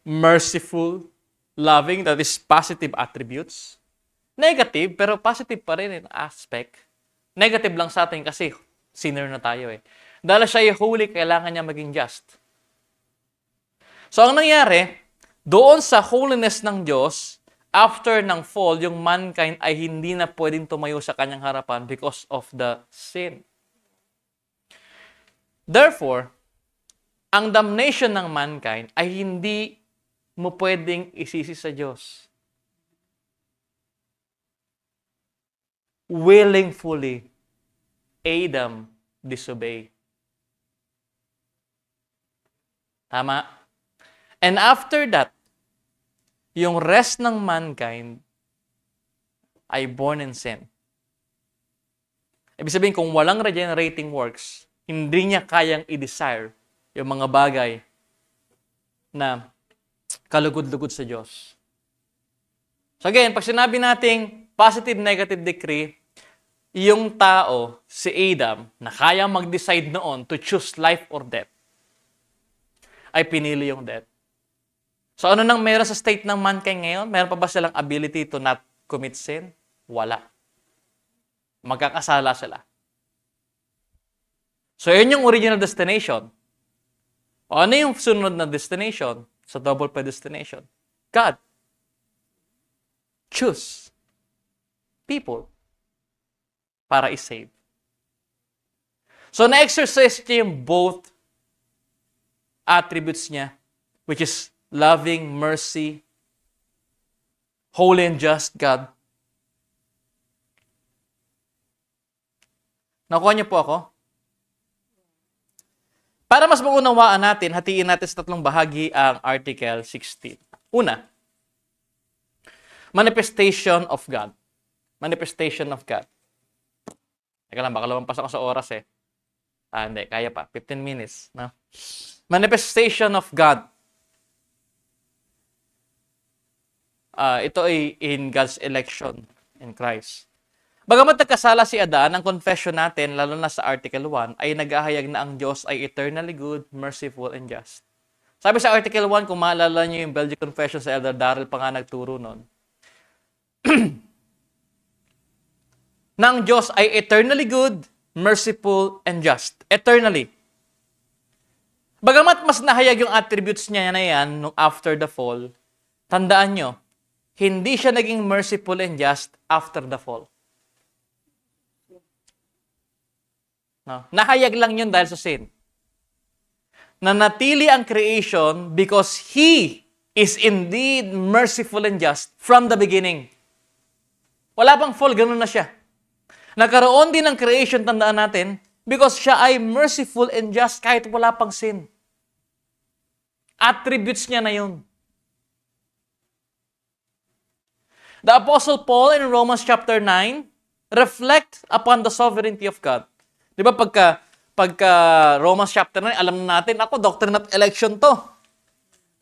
merciful, loving, that is positive attributes. Negative, pero positive pa rin in aspect. Negative lang sa atin kasi sinner na tayo eh. Dahil siya ay holy, kailangan niya maging just. So ang nangyari, doon sa holiness ng Diyos, after ng fall, yung mankind ay hindi na pwedeng tumayo sa kanyang harapan because of the sin. Therefore, ang damnation ng mankind ay hindi mo pwedeng isisi sa Diyos. Willingly, Adam disobey. Tama? And after that, yung rest ng mankind ay born in sin. Ibig sabihin, kung walang regenerating works, hindi niya kayang i-desire yung mga bagay na kalugod-lugod sa Diyos. So again, pag sinabi nating positive, negative decree, yung tao, si Adam, na kaya mag-decide noon to choose life or death, ay pinili yung death. So ano nang meron sa state ng mankind ngayon? Meron pa ba silang ability to not commit sin? Wala. Magkakasala sila. So yun yung original destination. O ano yung sunod na destination sa double predestination? God choose people para i-save. So na-exercise niya yung both attributes niya, which is loving, mercy, holy and just God. Nakuha niyo po ako? Para mas maunawaan natin, hatiin natin sa tatlong bahagi ang Article 16. Una, manifestation of God. Manifestation of God. Teka lang, baka lumampas ako sa oras eh. Hindi, kaya pa. 15 minutes. No? Manifestation of God. Ito ay in God's election in Christ. Bagamat nagkasala si Adan, ang confession natin, lalo na sa Article 1, ay naghahayag na ang Diyos ay eternally good, merciful, and just. Sabi sa Article 1, kung maalala niyo yung Belgic Confession sa Elder Darrell pa nga nagturo nun, na ang Diyos ay eternally good, merciful, and just. Eternally. Bagamat mas nahayag yung attributes niya na yan nung after the fall, tandaan nyo, hindi siya naging merciful and just after the fall. No? Nahayag lang yun dahil sa sin. Nanatili ang creation because He is indeed merciful and just from the beginning. Wala pang fall, ganun na siya. Nagkaroon din ng creation, tandaan natin, because siya ay merciful and just kahit wala pang sin. Attributes niya na yun. The Apostle Paul in Romans chapter 9 reflect upon the sovereignty of God. Di ba pagka Romans chapter 9, alam natin, doctrine of election to.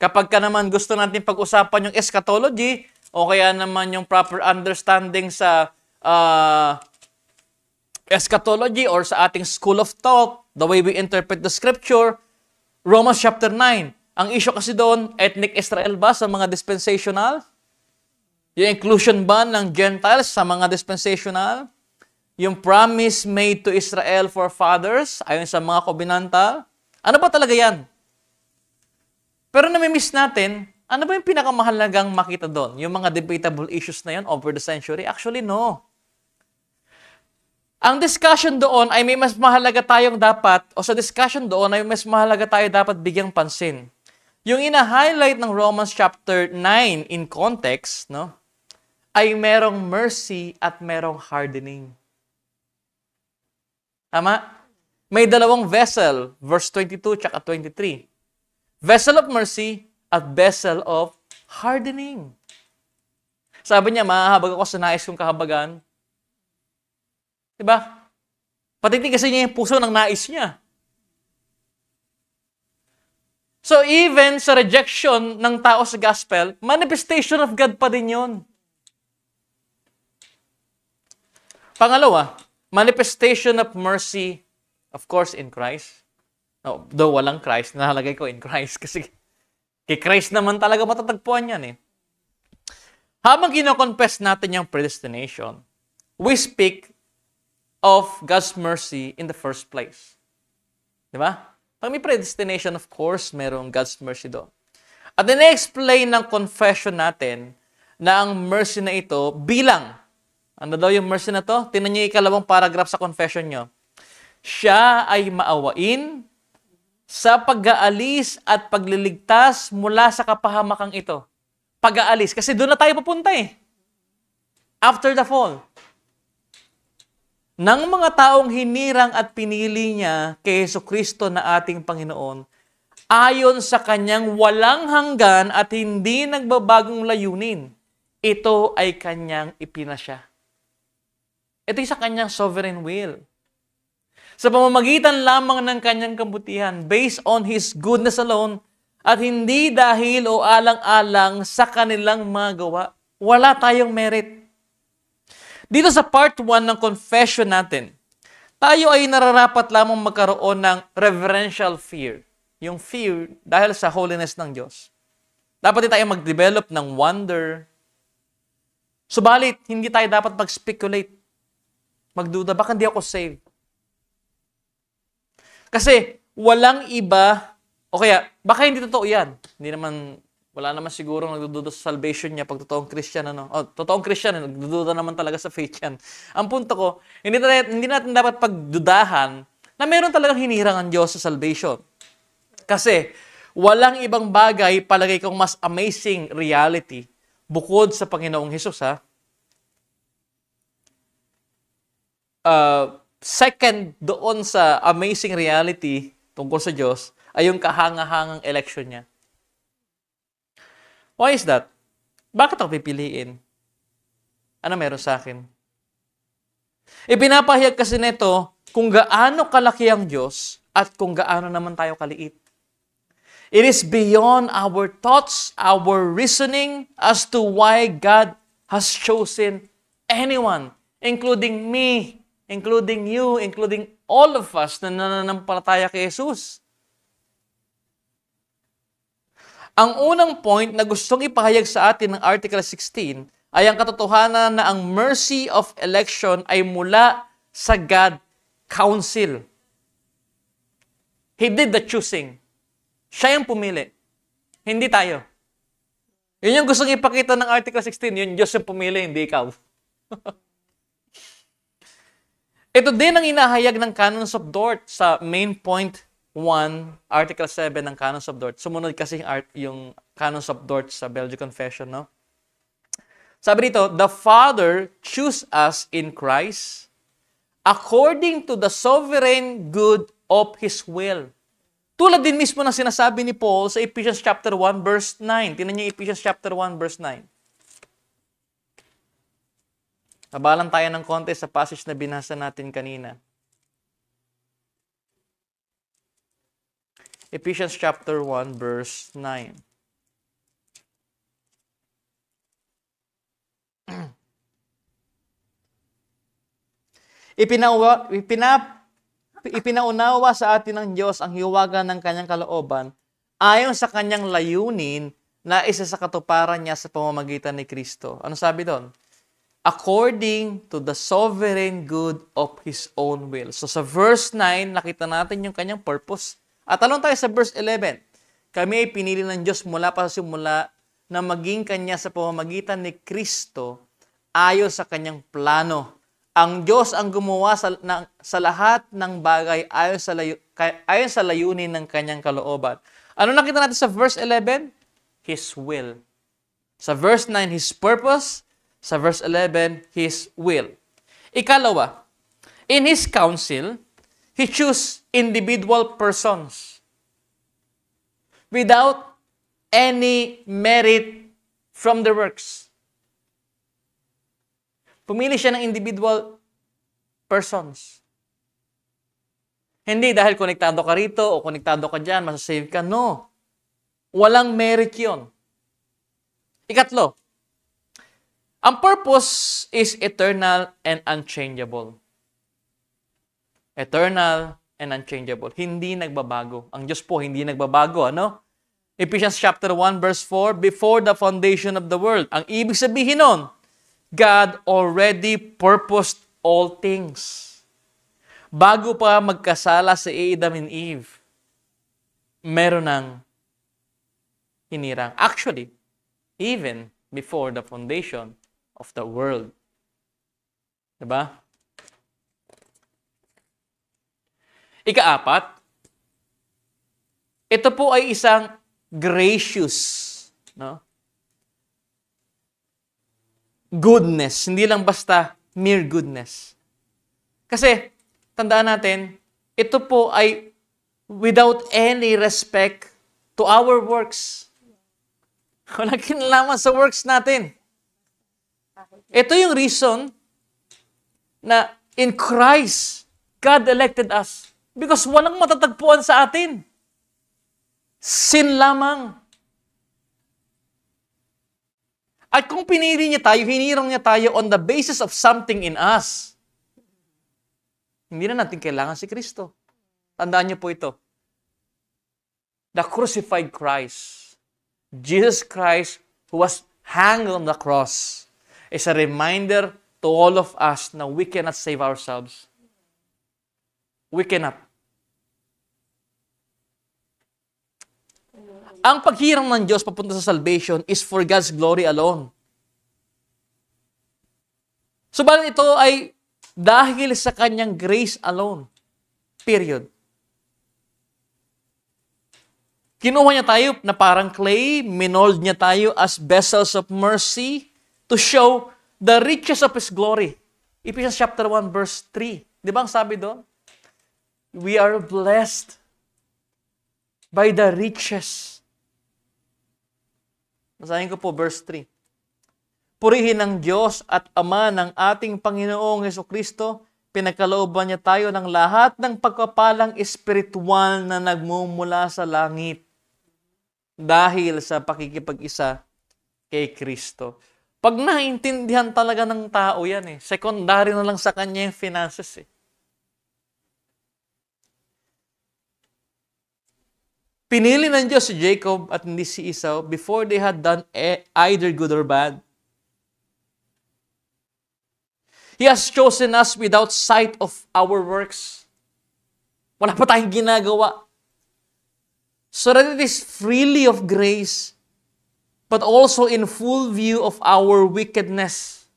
Kapag ka naman gusto natin pag-usapan yung eschatology, o kaya naman yung proper understanding sa eschatology or sa ating school of thought, the way we interpret the scripture, Romans chapter 9. Ang issue kasi doon, ethnic Israel ba sa mga dispensational? Yung inclusion ba ng Gentiles sa mga dispensational? Yung promise made to Israel for fathers, ayon sa mga kobenantal? Ano ba talaga yan? Pero namimiss natin, ano ba yung pinakamahalagang makita doon? Yung mga debatable issues na yun over the century? Actually, no. Ang discussion doon ay may mas mahalaga tayong dapat, o sa discussion doon ay mas mahalaga tayo dapat bigyang pansin. Yung ina-highlight ng Romans chapter 9 in context, no, ay merong mercy at merong hardening. Tama? May dalawang vessel, verse 22 tsaka 23. Vessel of mercy at vessel of hardening. Sabi niya, mahahabag ako sa nais kong kahabagan. Diba? Patitigasin niya yung puso ng nais niya. So, So even sa rejection ng tao sa gospel, manifestation of God pa din yun. Pangalawa, manifestation of mercy, of course, in Christ. No, though walang Christ, nahalagay ko in Christ kasi kay Christ naman talaga matatagpuan yan eh. Habang kino-confess natin yung predestination, we speak of God's mercy in the first place. Di ba? Pag may predestination, of course, merong God's mercy doon. At ina-explain ng confession natin na ang mercy na ito bilang, ano daw yung mercy na to? Tingnan niyo yung ikalawang paragraph sa confession nyo. Siya ay maawain sa pag-aalis at pagliligtas mula sa kapahamakang ito. Pag-aalis. Kasi doon na tayo papunta eh. After the fall. Nang mga taong hinirang at pinili niya kay Jesucristo na ating Panginoon, ayon sa kanyang walang hanggan at hindi nagbabagong layunin, ito ay kanyang ipinasya. Ito ay sa kanyang sovereign will. Sa pamamagitan lamang ng kanyang kabutihan, based on His goodness alone, at hindi dahil o alang-alang sa kanilang mga gawa. Wala tayong merit. Dito sa part 1 ng confession natin, tayo ay nararapat lamang magkaroon ng reverential fear. Yung fear dahil sa holiness ng Diyos. Dapat din tayo mag-develop ng wonder. Subalit, hindi tayo dapat mag-speculate. Magduda, baka hindi ako saved. Kasi walang iba, o kaya, baka hindi totoo yan. Wala naman siguro nagdududa sa salvation niya pag totoong Christian. Totoong Christian, nagdududa naman talaga sa faith yan. Ang punto ko, hindi natin dapat pagdudahan na meron talagang hinirang ang Diyos sa salvation. Kasi walang ibang bagay, palagay kong mas amazing reality bukod sa Panginoong Hesus, ha? Second doon sa amazing reality tungkol sa Diyos ay yung kahangahangang election niya. Why is that? Bakit ako pipiliin? Ano meron sa akin? Ipinapahayag kasi nito kung gaano kalaki ang Diyos at kung gaano naman tayo kaliit. It is beyond our thoughts, our reasoning as to why God has chosen anyone, including me, including you, including all of us na nananampalataya kay Jesus. Ang unang point na gustong ipahayag sa atin ng Article 16 ay ang katotohanan na ang mercy of election ay mula sa God Council. He did the choosing. Siya yung pumili. Hindi tayo. Yun yung gustong ipakita ng Article 16. Yung Diyos yung pumili, hindi ikaw. Ito din ang inahayag ng Canons of Dort sa main point 1, Article 7 ng Canons of Dort. Sumunod kasi yung Canons of Dort sa Belgian Confession, no? Sabi dito, the Father choose us in Christ according to the sovereign good of His will. Tulad din mismo ng sinasabi ni Paul sa Ephesians chapter 1, verse 9. Tingnan niyo Ephesians chapter 1, verse 9. Kabalan tayo ng konti sa passage na binasa natin kanina. Ephesians chapter 1, verse 9. Ipinaunawa sa atin ng Diyos ang hiwaga ng kanyang kalooban ayon sa kanyang layunin na isa sa katuparan niya sa pamamagitan ni Kristo. Ano sabi doon? According to the sovereign good of His own will. So sa verse 9, nakita natin yung kanyang purpose. At talon tayo sa verse 11. Kami ay pinili ng Diyos mula pa sa simula na maging Kanya sa pamamagitan ni Kristo ayon sa Kanyang plano. Ang Diyos ang gumawa sa lahat ng bagay ayon sa layunin ng Kanyang kalooban. Ano nakita natin sa verse 11? His will. Sa verse 9, His purpose. Sa verse 11, His will. Ikalawa, in His counsel, He chose individual persons without any merit from their works. Pumili siya ng individual persons. Hindi dahil konektado ka rito o konektado ka dyan, masasave ka. No. Walang merit yun. Ikatlo, ang purpose is eternal and unchangeable. Eternal and unchangeable. Hindi nagbabago. Ang Diyos po, hindi nagbabago. Ano? Ephesians chapter 1 verse 4, before the foundation of the world. Ang ibig sabihin nun, God already purposed all things. Bago pa magkasala si Adam and Eve, meron ng hinirang. Actually, even before the foundation of the world. Diba? Ikaapat, ito po ay isang gracious, no? Goodness, hindi lang basta mere goodness. Kasi, tandaan natin, ito po ay without any respect to our works. Walang kinalaman sa works natin. Ito yung reason na in Christ, God elected us. Because walang matatagpuan sa atin. Sin lamang. At kung pinili niya tayo, hinirang niya tayo on the basis of something in us, hindi na natin kailangan si Kristo. Tandaan niyo po ito. The crucified Christ, Jesus Christ who was hanged on the cross, is a reminder to all of us na we cannot save ourselves. We cannot. Ang paghirang ng Diyos papunta sa salvation is for God's glory alone. Subalit ito ay dahil sa kanyang grace alone. Period. Kinuha niya tayo na parang clay, minold niya tayo as vessels of mercy to show the riches of His glory. Ephesians chapter 1 verse 3. Di ba ang sabi doon? We are blessed by the riches. Basahin ko po verse 3. Purihin ng Diyos at Ama ng ating Panginoong Jesucristo, pinagkalooban niya tayo ng lahat ng pagpapalang espiritual na nagmumula sa langit dahil sa pakikipag-isa kay Kristo. Pag naintindihan talaga ng tao yan, secondary na lang sa kanya yung finances. Pinili ng Diyos si Jacob at hindi si Esau before they had done either good or bad. He has chosen us without sight of our works. Wala pa tayong ginagawa. So that it is freely of grace, but also in full view of our wickedness.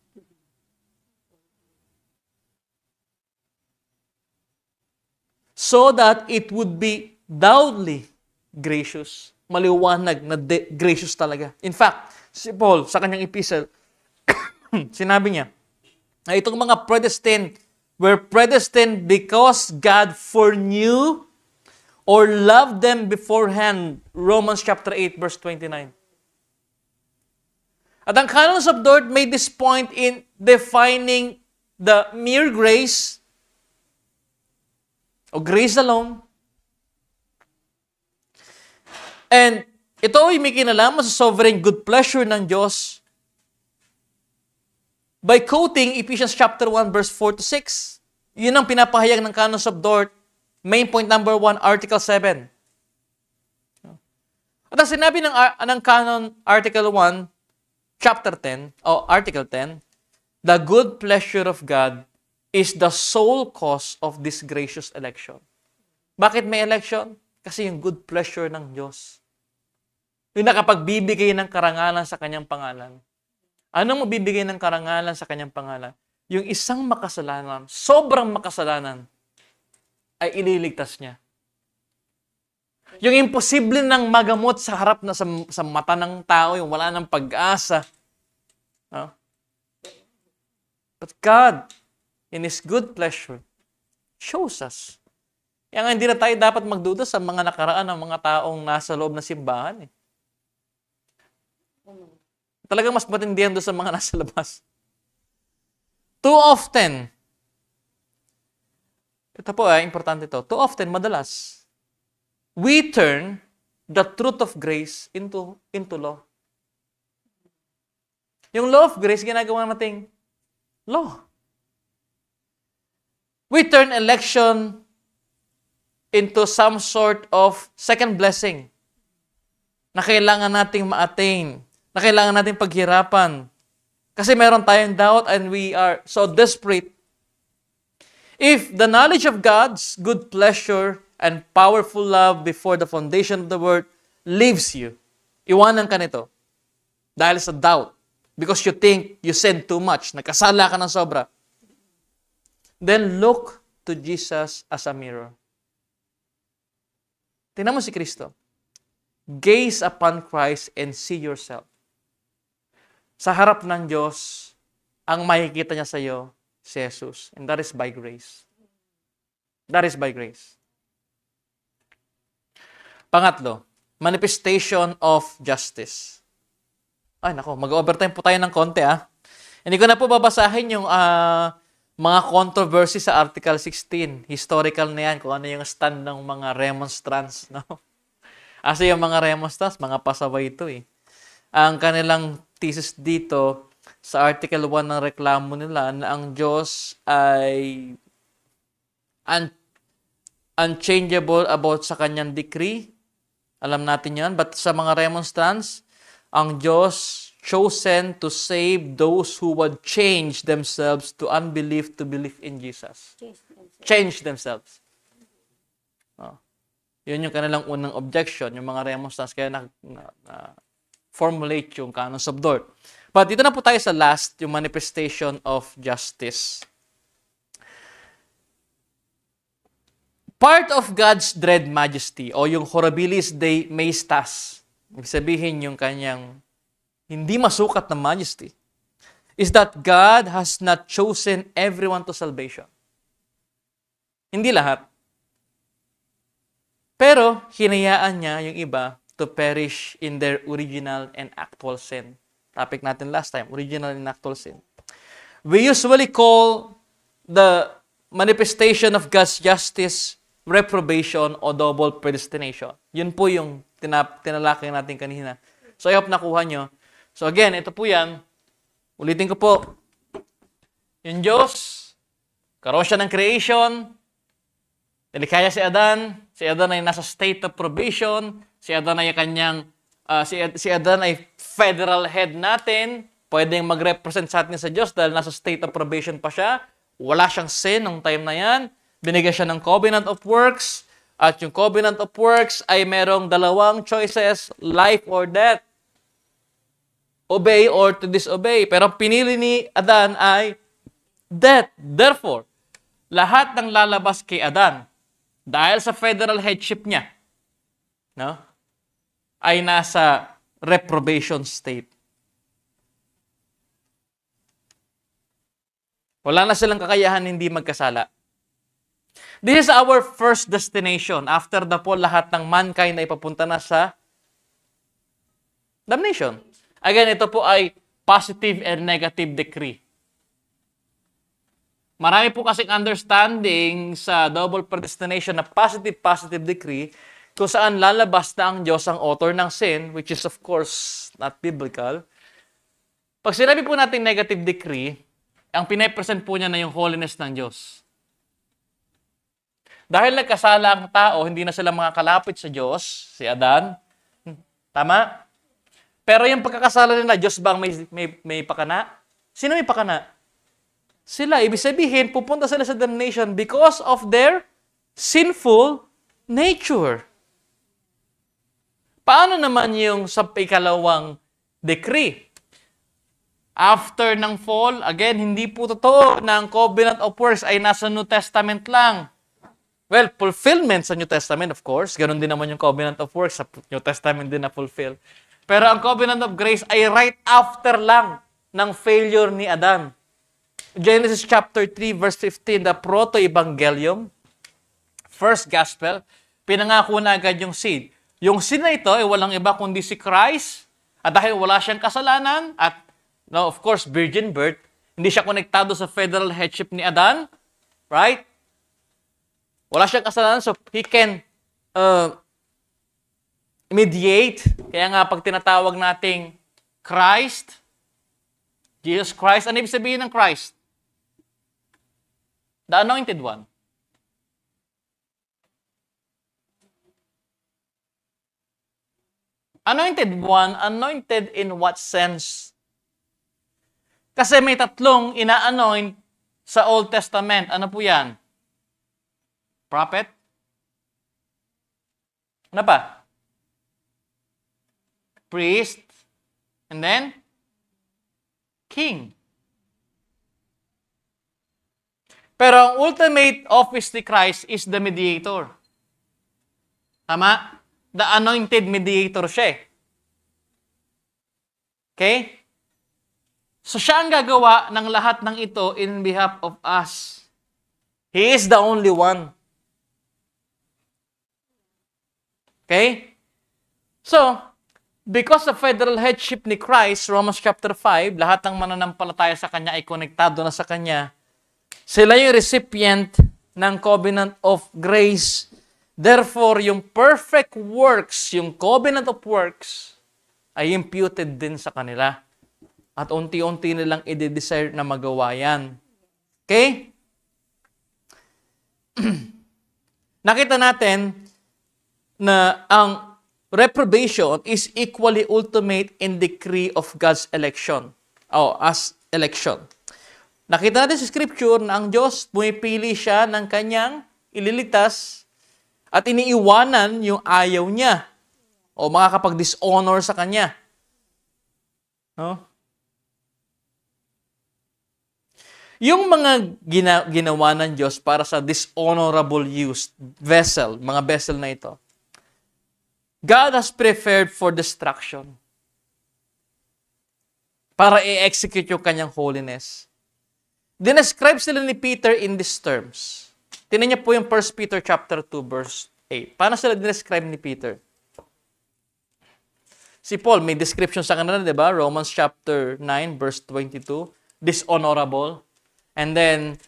So that it would be doubly gracious. Maliwanag na gracious talaga. In fact, si Paul sa kanyang epistle, sinabi niya, na itong mga predestined were predestined because God foreknew or loved them beforehand. Romans chapter 8 verse 29. At ang canons of Dort made this point in defining the mere grace o grace alone. And ito ay may kinalaman sa sovereign good pleasure ng Diyos by quoting Ephesians chapter 1 verse 4 to 6. Yun ang pinapahayag ng Canons of Dort. Main point number 1, Article 7. At ang sinabi ng Canon Article 1, chapter 10, o Article 10, the good pleasure of God is the sole cause of this gracious election. Bakit may election? Kasi yung good pleasure ng Diyos. Yung nakapagbibigay ng karangalan sa kanyang pangalan. Anong mabibigay ng karangalan sa kanyang pangalan? Yung isang makasalanan, sobrang makasalanan, ay ililigtas niya. Yung imposible nang magamot sa harap na sa mata ng tao, yung wala ng pag-asa. No? But God, in His good pleasure, shows us. Kaya hindi na tayo dapat magduda sa mga nakaraan ng mga taong nasa loob ng simbahan. Talagang mas matindihan doon sa mga nasa labas. Too often, ito po importante ito, too often, madalas, we turn the truth of grace into law. Yung law of grace, ginagawa nating law. We turn election into some sort of second blessing na kailangan nating ma-attain, na kailangan nating paghirapan. Kasi meron tayong doubt and we are so desperate. If the knowledge of God's good pleasure and powerful love before the foundation of the world leaves you, iwanan ka nito dahil sa doubt, because you think you sin too much, nagkasala ka ng sobra, then look to Jesus as a mirror. Tingnan mo si Kristo. Gaze upon Christ and see yourself. Sa harap ng Diyos, ang makikita niya sa iyo, si Jesus. And that is by grace. That is by grace. Pangatlo, manifestation of justice. Ay, nako, mag-overtime po tayo ng konti, Hindi ko na po babasahin yung mga controversy sa Article 16. Historical na yan, kung ano yung stand ng mga remonstrants, no? Kasi yung mga remonstrants, mga pasaway ito, Ang kanilang thesis dito, sa Article 1 ng reklamo nila, na ang Diyos ay unchangeable about sa kanyang decree. Alam natin yan. But sa mga remonstrants, ang Diyos chosen to save those who would change themselves to unbelief to believe in Jesus. Change themselves. Yun yung kanilang unang objection, yung mga remonstrants, kaya formulate yung canons of Dort. But dito na po tayo sa last, yung manifestation of justice. Part of God's dread majesty, o yung horribilis Dei Majestas, ibig sabihin yung kanyang hindi masukat na majesty, is that God has not chosen everyone to salvation. Hindi lahat. Pero, hinayaan niya yung iba to perish in their original and actual sin. Topic natin last time, original and actual sin. We usually call the manifestation of God's justice reprobation o double predestination. Yun po yung tinalakay natin kanina. So, I hope nakuha nyo. So, again, ito po yan. Ulitin ko po. Yung Diyos, karoon siya ng creation, nilikaya si Adan ay nasa state of probation, si Adan ay kanyang, si Adan ay federal head natin, pwedeng mag-represent sa atin sa Diyos dahil nasa state of probation pa siya, wala siyang sin nung time na yan, binigyan siya ng covenant of works, at yung covenant of works ay merong dalawang choices, life or death. Obey or to disobey. Pero pinili ni Adan ay death. Therefore, lahat ng lalabas kay Adan, dahil sa federal headship niya, no, ay nasa reprobation state. Wala na silang kakayahan hindi magkasala. This is our first destination. After the fall, lahat ng mankind ay papunta na sa damnation. Again, ito po ay positive and negative decree. Marami po kasing understanding sa double predestination na positive decree kung saan lalabas na ang Diyos ang author ng sin, which is of course not biblical. Pag sinabi po natin negative decree, ang pinapresent po niya na yung holiness ng Diyos. Dahil nagkasala ang tao, hindi na sila makakalapit sa Diyos, si Adan. Tama? Pero yung pagkakasala nila, Diyos bang may pakana? Sino may pakana? Sila. Ibig sabihin, pupunta sila sa damnation because of their sinful nature. Paano naman yung sa ikalawang decree? After ng fall, again, hindi po totoo na ang covenant of works ay nasa New Testament lang. Well, fulfillment sa New Testament, of course. Ganon din naman yung covenant of works sa New Testament din na fulfill. Pero ang covenant of grace ay right after lang ng failure ni Adan. Genesis chapter 3 verse 15, the proto-evangelium, first gospel, pinangako na agad yung seed. Yung seed na ito ay walang iba kundi si Christ. At dahil wala siyang kasalanan at no, of course, virgin birth, hindi siya konektado sa federal headship ni Adan, right? Wala siyang kasalanan, so he can mediate. Kaya nga pag tinatawag nating Christ, Jesus Christ, ano ibig sabihin ng Christ? The Anointed One. Anointed One, anointed in what sense? Kasi may tatlong ina-anoint sa Old Testament. Ano po yan? Prophet? Ano pa? Priest? And then? King. Pero ang ultimate office ni Christ is the mediator. Tama? The anointed mediator siya. Okay? So siya ang gagawa ng lahat ng ito in behalf of us. He is the only one. Okay? So, because of federal headship ni Christ, Romans chapter 5, lahat ng mananampalataya sa Kanya ay konektado na sa Kanya. Sila yung recipient ng covenant of grace. Therefore, yung perfect works, yung covenant of works, ay imputed din sa kanila. At unti-unti nilang i-desire na magawa yan. Okay? Nakita natin na ang reprobation is equally ultimate in decree of God's election. As election. Nakita natin sa scripture na ang Diyos, pumipili siya ng kanyang ililitas at iniiwanan yung ayaw niya o makakapag-dishonor sa kanya. No? Yung mga ginawa ng Diyos para sa dishonorable use, vessel, mga vessel na ito, God has prepared for destruction para i-execute yung kanyang holiness. Dinescribe sila ni Peter in these terms. Tingnan niyo po yung 1 Peter chapter 2 verse 8. Paano sila dinescribe ni Peter? Si Paul, may description sa kanila, di ba? Romans chapter 9 verse 22, dishonorable. And then,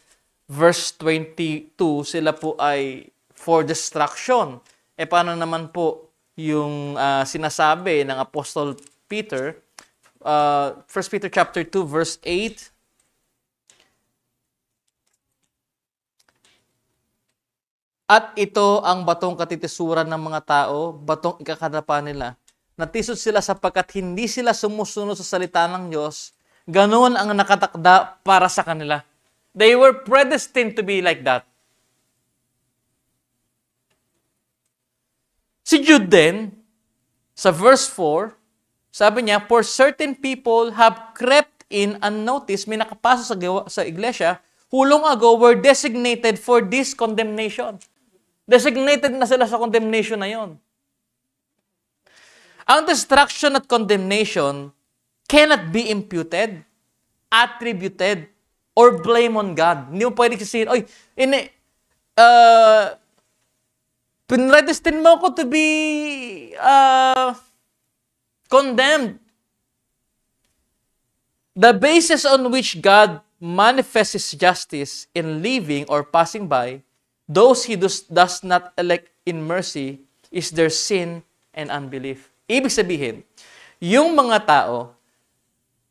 verse 22, sila po ay for destruction. Paano naman po yung sinasabi ng Apostle Peter? 1 Peter chapter 2 verse 8, at ito ang batong katitisuran ng mga tao, batong ikakadapa nila. Natisod sila sapagkat hindi sila sumusunod sa salita ng Diyos. Ganoon ang nakatakda para sa kanila. They were predestined to be like that. Si Jude din, sa verse 4, sabi niya, for certain people have crept in unnoticed, may nakapasok sa iglesia, who long ago were designated for this condemnation. Designated na sila sa condemnation na yon. Ang destruction at condemnation cannot be imputed, attributed, or blame on God. Hindi mo pwede sasabihin, oy, pinredestin mo ko to be condemned. The basis on which God manifests His justice in living or passing by those He does not elect in mercy is their sin and unbelief. Ibig sabihin, yung mga tao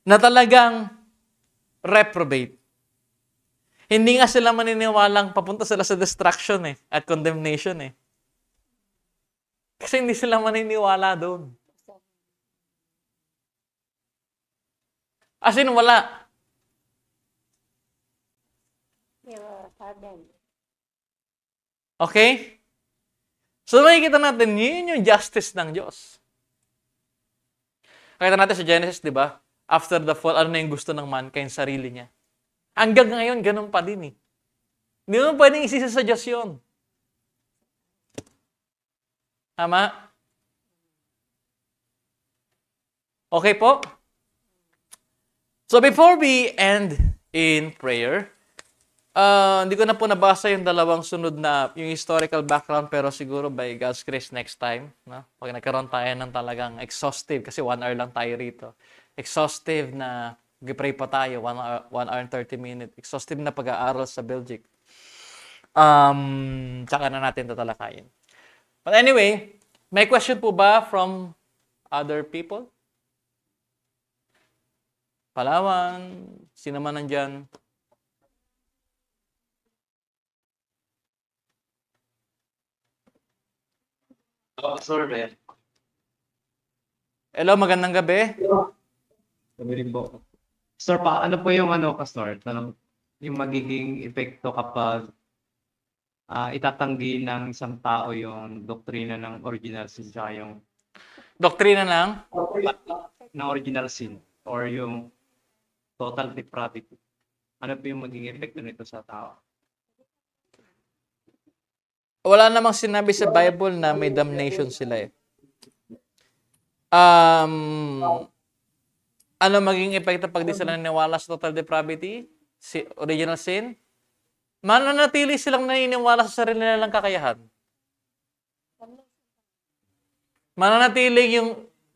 na talagang reprobate, hindi nga sila maniniwalang papunta sila sa destruction at condemnation Kasi hindi sila maniniwala doon. As in, wala. They were hardened. Okay? So, makikita natin, yun yung justice ng Diyos. Nakita natin sa Genesis, di ba? After the fall, ano na yung gusto ng mankind, sarili niya. Hanggang ngayon, ganun pa din Hindi mo pwedeng isisa sa Diyos yun. Tama? Okay po? So, before we end in prayer, hindi ko na po nabasa yung dalawang sunod na yung historical background, pero siguro by God's grace next time, no? Pag nagkaroon tayo ng talagang exhaustive, kasi 1 hour lang tayo rito. Exhaustive na, pray pa tayo, 1 hour and 30 minutes. Exhaustive na pag-aaral sa Belgic. Tsaka na natin tatalakayin. But anyway, May question po ba from other people? Palawan, sino man nandyan? Pastor, Ben. Hello, magandang gabi. Kami rin po. Pastor, ano po yung Pastor? Yung magiging epekto kapag itatanggi ng isang tao yung doktrina ng original sin tsaka yung Doktrina ng? original sin or yung total depravity. Ano po yung magiging epekto nito sa tao? Wala namang sinabi sa Bible na may damnation sila eh. Ano maging epekto pag di sila naniniwala sa total depravity? Original sin? Mananatili silang naniniwala sa sarili nilang kakayahan. Mananatili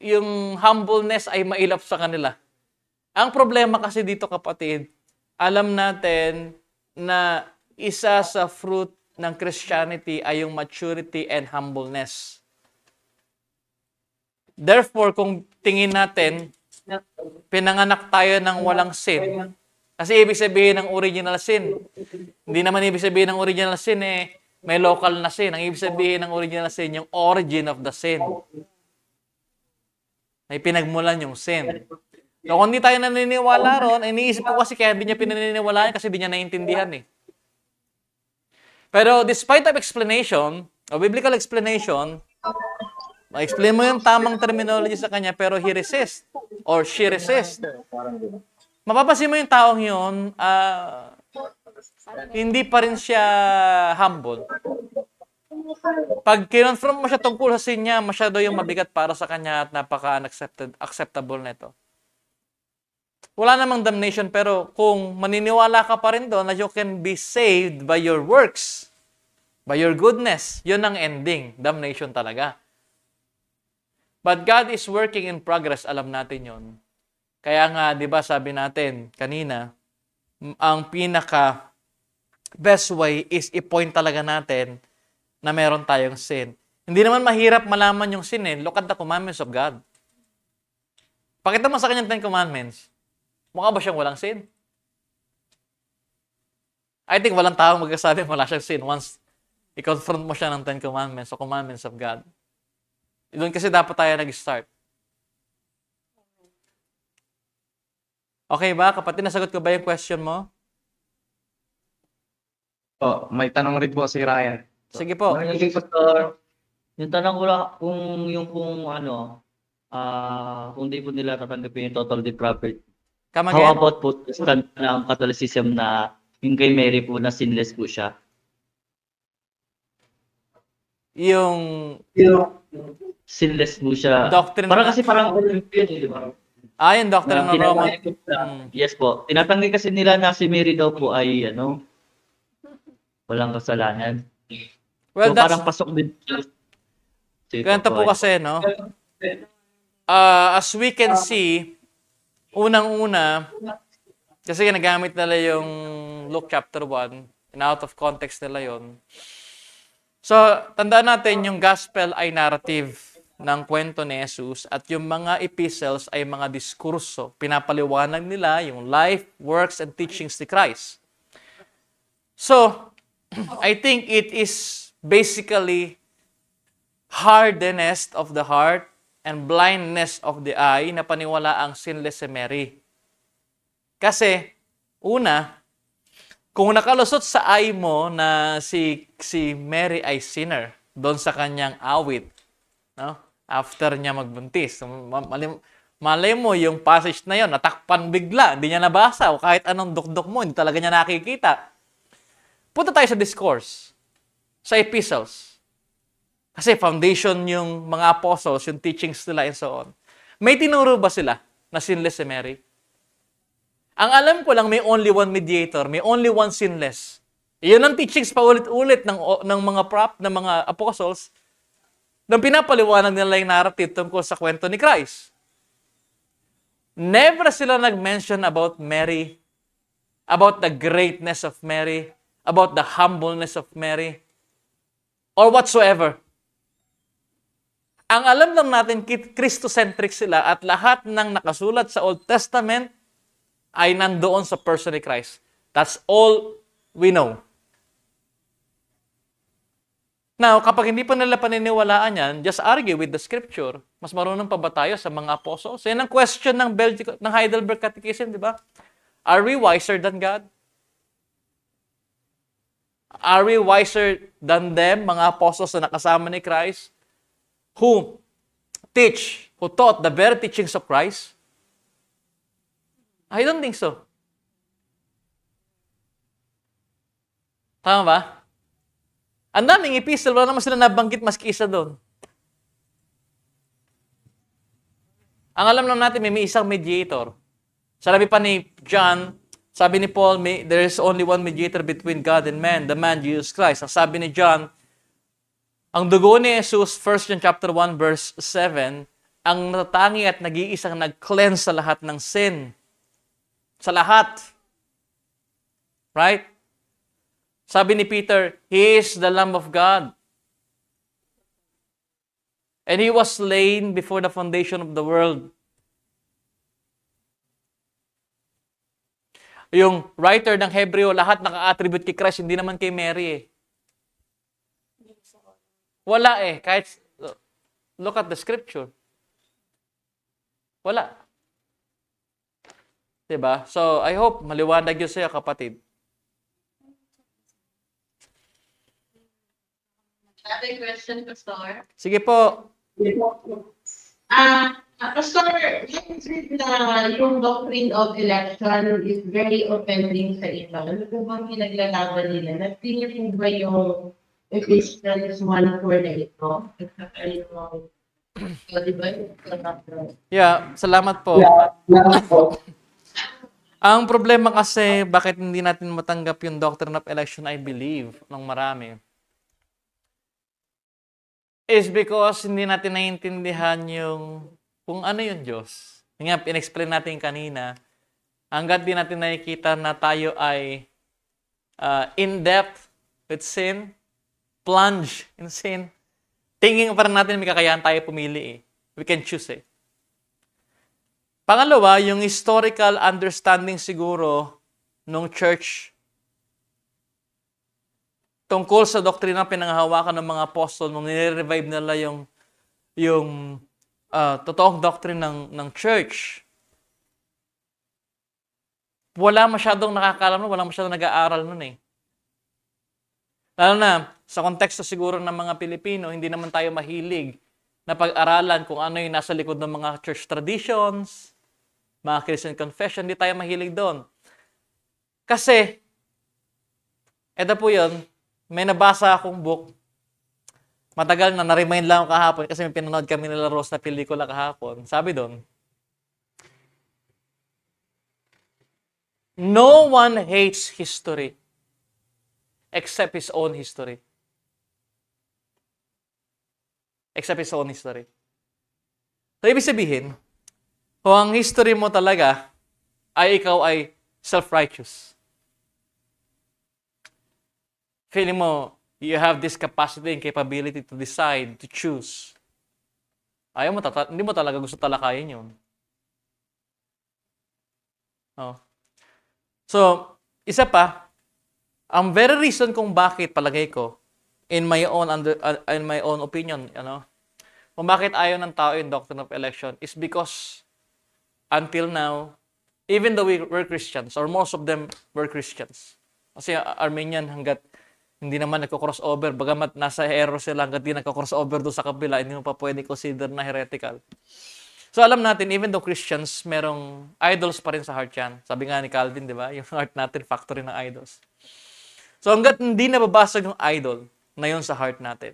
yung humbleness ay mailap sa kanila. Ang problema kasi dito, kapatid, alam natin na isa sa fruit ng Christianity ay yung maturity and humbleness. Therefore, kung tingin natin, pinanganak tayo ng walang sin. Kasi ibig sabihin ng original sin. Hindi naman ibig sabihin ng original sin may local na sin. Ang ibig sabihin ng original sin, yung origin of the sin. May pinagmulan yung sin. So kung hindi tayo naniniwala ron, iniisip ko kasi kaya hindi niya pinaniniwalaan kasi hindi niya naiintindihan eh. Pero despite of explanation, o biblical explanation, ma-explain mo yung tamang terminology sa kanya pero he resist or she resist. Mapapansin mo yung taong yun, hindi pa rin siya humble. Pag kinonfront mo siya tungkol sa sin niya, masyado yung mabigat para sa kanya at napaka-acceptable nito. Wala namang damnation, pero kung maniniwala ka pa rin doon na you can be saved by your works, by your goodness, yun ang ending. Damnation talaga. But God is working in progress, alam natin yun. Kaya nga, di ba, sabi natin kanina, ang pinaka best way is i-point talaga natin na meron tayong sin. Hindi naman mahirap malaman yung sin eh. Look at the commandments of God. Pakita mo sa kanyang 10 commandments. Mukha ba siyang walang sin? I think walang taong magsasabi wala siyang sin once i-confront mo siya ng 10 commandments o commandments of God. Doon kasi dapat tayo nag-start. Okay ba? Kapatid, nasagot ko ba yung question mo? May tanong rin po si Ryan. Sige po. Pastor, yung tanong ko lang kung di po nila tatanggapin yung total depravity. Come How again? about po stand ng Catholicism na yung kay Mary po na sinless po siya? Yung Sinless po siya. Doctrine Parang na- kasi parang yun, di ba? yung doctrine ng Roman. Yes po. Tinatanggi kasi nila na si Mary daw po ay walang kasalanan. Well, So that's, parang pasok din. ganito po kasi, no? As we can see, unang-una, kasi ginagamit nila yung Luke chapter 1, and out of context nila yon. So, tandaan natin, yung gospel ay narrative ng kwento ni Jesus at yung mga epistles ay mga diskurso. Pinapaliwanag nila yung life, works, and teachings ni Christ. So, I think it is basically hardness of the heart and blindness of the eye na paniwala ang sinless si Mary. Kasi, una, kung nakalusot sa eye mo na si Mary ay sinner doon sa kanyang awit, no? After niya magbuntis, malay mo yung passage na yon, natakpan bigla, hindi niya nabasa, o kahit anong dukdok mo, hindi talaga niya nakikita. Punta tayo sa discourse, sa epistles. Kasi foundation yung mga apostles, yung teachings nila and so on. May tinuro ba sila na sinless si Mary? Ang alam ko lang, may only one mediator, may only one sinless. Iyon ang teachings pa ulit-ulit ng mga apostles nang pinapaliwanag nila yung narrative tungkol sa kwento ni Christ. Never sila nag-mention about Mary, about the greatness of Mary, about the humbleness of Mary, or whatsoever. Ang alam lang natin, Christocentric sila at lahat ng nakasulat sa Old Testament ay nandoon sa person ni Christ. That's all we know. Now, kapag hindi pa nila paniniwalaan yan, just argue with the scripture. Mas marunong pa ba tayo sa mga apostles? Yan ang question ng Heidelberg Catechism, di ba? Are we wiser than God? Are we wiser than them, mga apostles na nakasama ni Christ, who taught the very teachings of Christ? I don't think so. Tama ba? Ang daming epistle, wala naman sila nabanggit maski isa doon. Ang alam lang natin, may isang mediator. Sabi pa ni John, sabi ni Paul, there is only one mediator between God and man, the man Jesus Christ. Ang sabi ni John, ang dugo ni Jesus, 1 John chapter 1 verse 7, ang natatangi at nag-iisang nag-cleanse sa lahat ng sin. Sa lahat. Right? Sabi ni Peter, He is the Lamb of God. And He was slain before the foundation of the world. Yung writer ng Hebreo, lahat naka-attribute kay Christ, hindi naman kay Mary eh. Wala eh. Kahit, look at the scripture. Wala. Diba? So, I hope maliwanag yun sa'yo, kapatid. Other question, Pastor? Sige po. Pastor, mentioned na yung doctrine of election is very offending sa iba. Ano ba bang pinaglalaban nila? Napinig mo ba yung Ephesians 1:4 na ito? At saka yung, di ba? Yeah, salamat po. Ang problema kasi, bakit hindi natin matanggap yung doctrine of election, I believe, ng marami, is because hindi natin naiintindihan yung kung ano yung Diyos. Yung nga, in-explain natin kanina, hanggat di natin nakikita na tayo ay in-depth with sin, plunge in sin, tingin pa rin natin may kakayahan tayo pumili eh. We can choose eh. Pangalawa, yung historical understanding siguro nung church tungkol sa doktrina pinanghahawakan ng mga apostol nung nire-revive nila yung totoong doctrine ng church. Wala masyadong nakakalam nun, wala masyadong nag-aaral nun eh. Lalo na, sa konteksto siguro ng mga Pilipino, hindi naman tayo mahilig na pag-aralan kung ano yung nasa likod ng mga church traditions, mga Christian confession, hindi tayo mahilig doon. Kasi, eto po yun, may nabasa akong book, matagal na, na-remind lang ako kahapon kasi may pinanood kami nila Rose na pelikula kahapon. Sabi doon, no one hates history except his own history. Except his own history. So, ibig sabihin, kung ang history mo talaga ay ikaw ay self-righteous, feeling mo, you have this capacity and capability to decide, to choose. Ayaw mo, hindi mo talaga gusto talakayin yun. Oh. So, isa pa, ang very reason kung bakit palagay ko, in my own opinion, kung bakit ayaw ng tao yung doctrine of election is because until now, even though we were Christians, or most of them were Christians, kasi Armenian hanggat hindi naman nagko-crossover, bagamat nasa error sila hanggat di nagko-crossover doon sa kabila, hindi mo pa pwede consider na heretical. So alam natin, even though Christians, merong idols pa rin sa heart yan. Sabi nga ni Calvin, di ba? Yung heart natin, factory ng idols. So hanggat hindi nababasag yung idol na yun sa heart natin,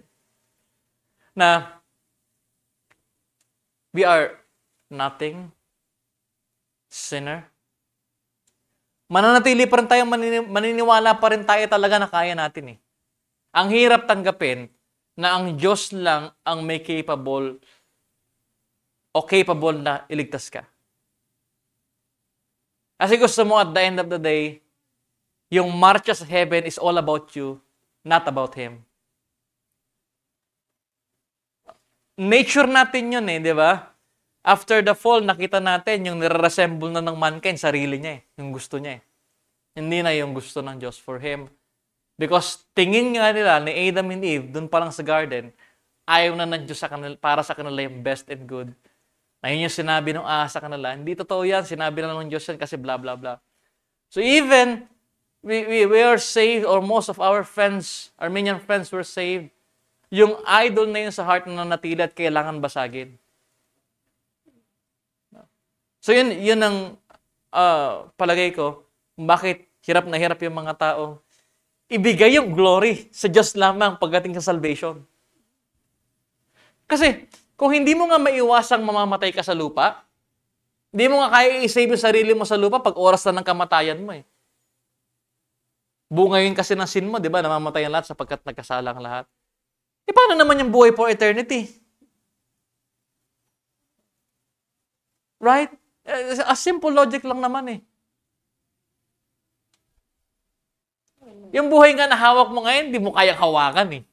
na we are nothing, sinner, mananatili pa rin tayo, maniniwala pa rin tayo talaga na kaya natin eh. Ang hirap tanggapin na ang Diyos lang ang may capable na iligtas ka. Kasi gusto mo at the end of the day, yung marcha sa heaven is all about you, not about Him. nature natin yun di ba? After the fall, nakita natin yung nire-resemble na ng mankind, sarili niya yung gusto niya Hindi na yung gusto ng Diyos for him. Because tingin nga nila ni Adam and Eve, dun pa lang sa garden, ayaw na ng Diyos para sa kanila yung best and good. Ayun yung sinabi ng sa kanila. Hindi totoo yan. Sinabi na ng Diyos yan kasi blah, blah, blah. So even we are saved, or most of our friends, Armenian friends were saved, yung idol na yun sa heart na nanatili at kailangan basagin. So yun ang palagay ko, bakit hirap na hirap yung mga tao. Ibigay yung glory sa Diyos lamang pagdating sa salvation. Kasi, kung hindi mo nga maiwasang mamamatay ka sa lupa, hindi mo nga kaya i-save yung sarili mo sa lupa pag oras na ng kamatayan mo Bungayin kasi ng sin mo, di ba? Namamatay ang lahat sapagkat nagkasala ang lahat. Paano naman yung buhay for eternity? Right? A simple logic lang naman Yung buhay nga na hawak mo ngayon, di mo kayang hawakan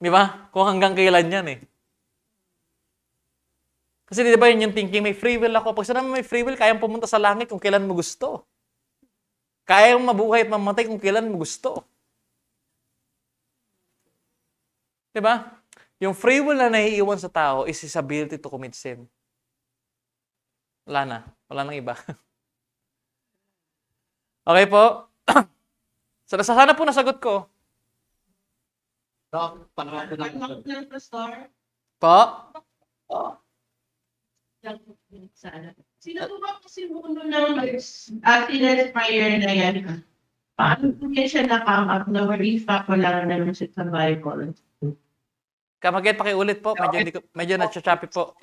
Di ba? Kung hanggang kailan yan Kasi di ba yun yung thinking, may free will ako. Pag sinabi may free will, kayang pumunta sa langit kung kailan mo gusto. Kayang mabuhay at mamatay kung kailan mo gusto. Di ba? Yung free will na naiiwan sa tao is his ability to commit sin. Wala na. Wala nang iba. Okay po? So, sana po nasagot ko. Pastor, Po? sino po ba kasi mundo ng sinespire na yan? Paano po yan siya nakakap na marifa ko lang naman siya sa Bible? Kamagay, pakiulit po. Medyo na-choppy po.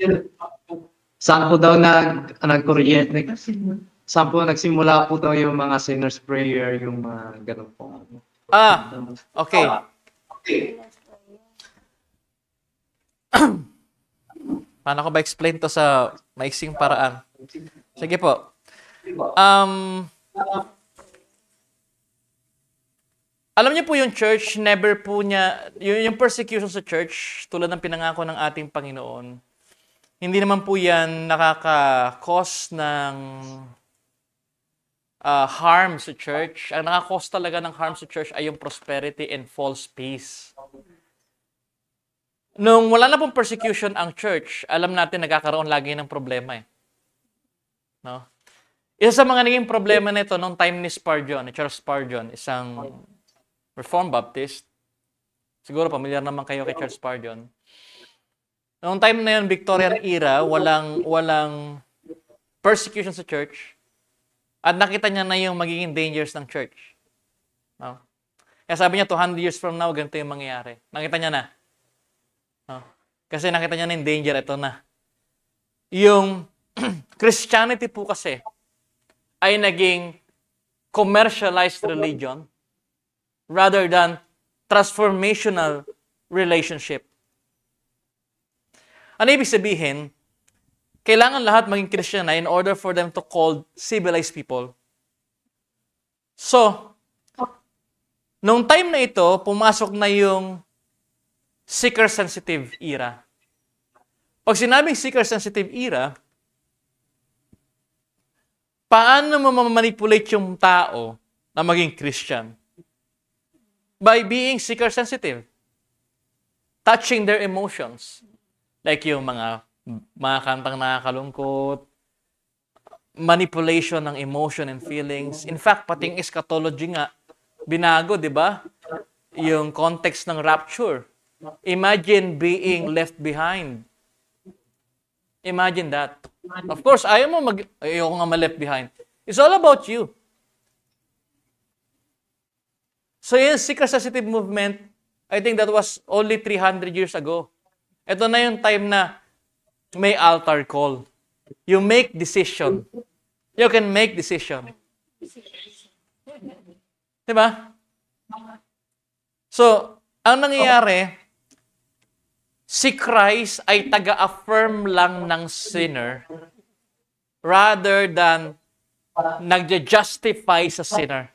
Saan po daw nag-kuryente? Saan po nagsimula po daw yung mga sinner's prayer, yung mga ganun po? Okay. Paano ko ba explain to sa maiksing paraan? Sige po. Alam niyo po yung church, never po niya, yung persecution sa church, tulad ng pinangako ng ating Panginoon, hindi naman po yan nakaka-cause ng harm sa church. Ang nakaka-cause talaga ng harm sa church ay yung prosperity and false peace. Nung wala na pong persecution ang church, alam natin nagkakaroon lagi ng problema No? Isa sa mga naging problema nito nung time ni Spurgeon, ni Charles Spurgeon, isang Reformed Baptist. Siguro pamilyar naman kayo kay Charles Spurgeon. Noong time na yun, Victorian era, walang persecution sa church. At nakita niya na yung magiging dangers ng church. No? Kaya sabi niya, 200 years from now, ganito yung mangyayari. Nakita niya na. No? Kasi nakita niya na yung danger, ito na. Yung Christianity po kasi ay naging commercialized religion rather than transformational relationship. Ano ibig sabihin? Kailangan lahat maging Christian na in order for them to call civilized people. So, nung time na ito, pumasok na yung seeker-sensitive era. Pag sinabing seeker-sensitive era, paano mo mamanipulate yung tao na maging Christian? By being seeker-sensitive. Touching their emotions. Like yung mga kantang nakakalungkot, manipulation ng emotion and feelings. In fact, pati yung eschatology nga, binago, di ba? Yung context ng rapture. Imagine being left behind. Imagine that. Of course, ayaw nga ma-left behind. It's all about you. So yung seeker-sensitive movement, I think that was only 300 years ago. Ito na yung time na may altar call. You make decision. You can make decision. Diba? So, ang nangyayari, si Christ ay taga-affirm lang ng sinner rather than nagja-justify sa sinner.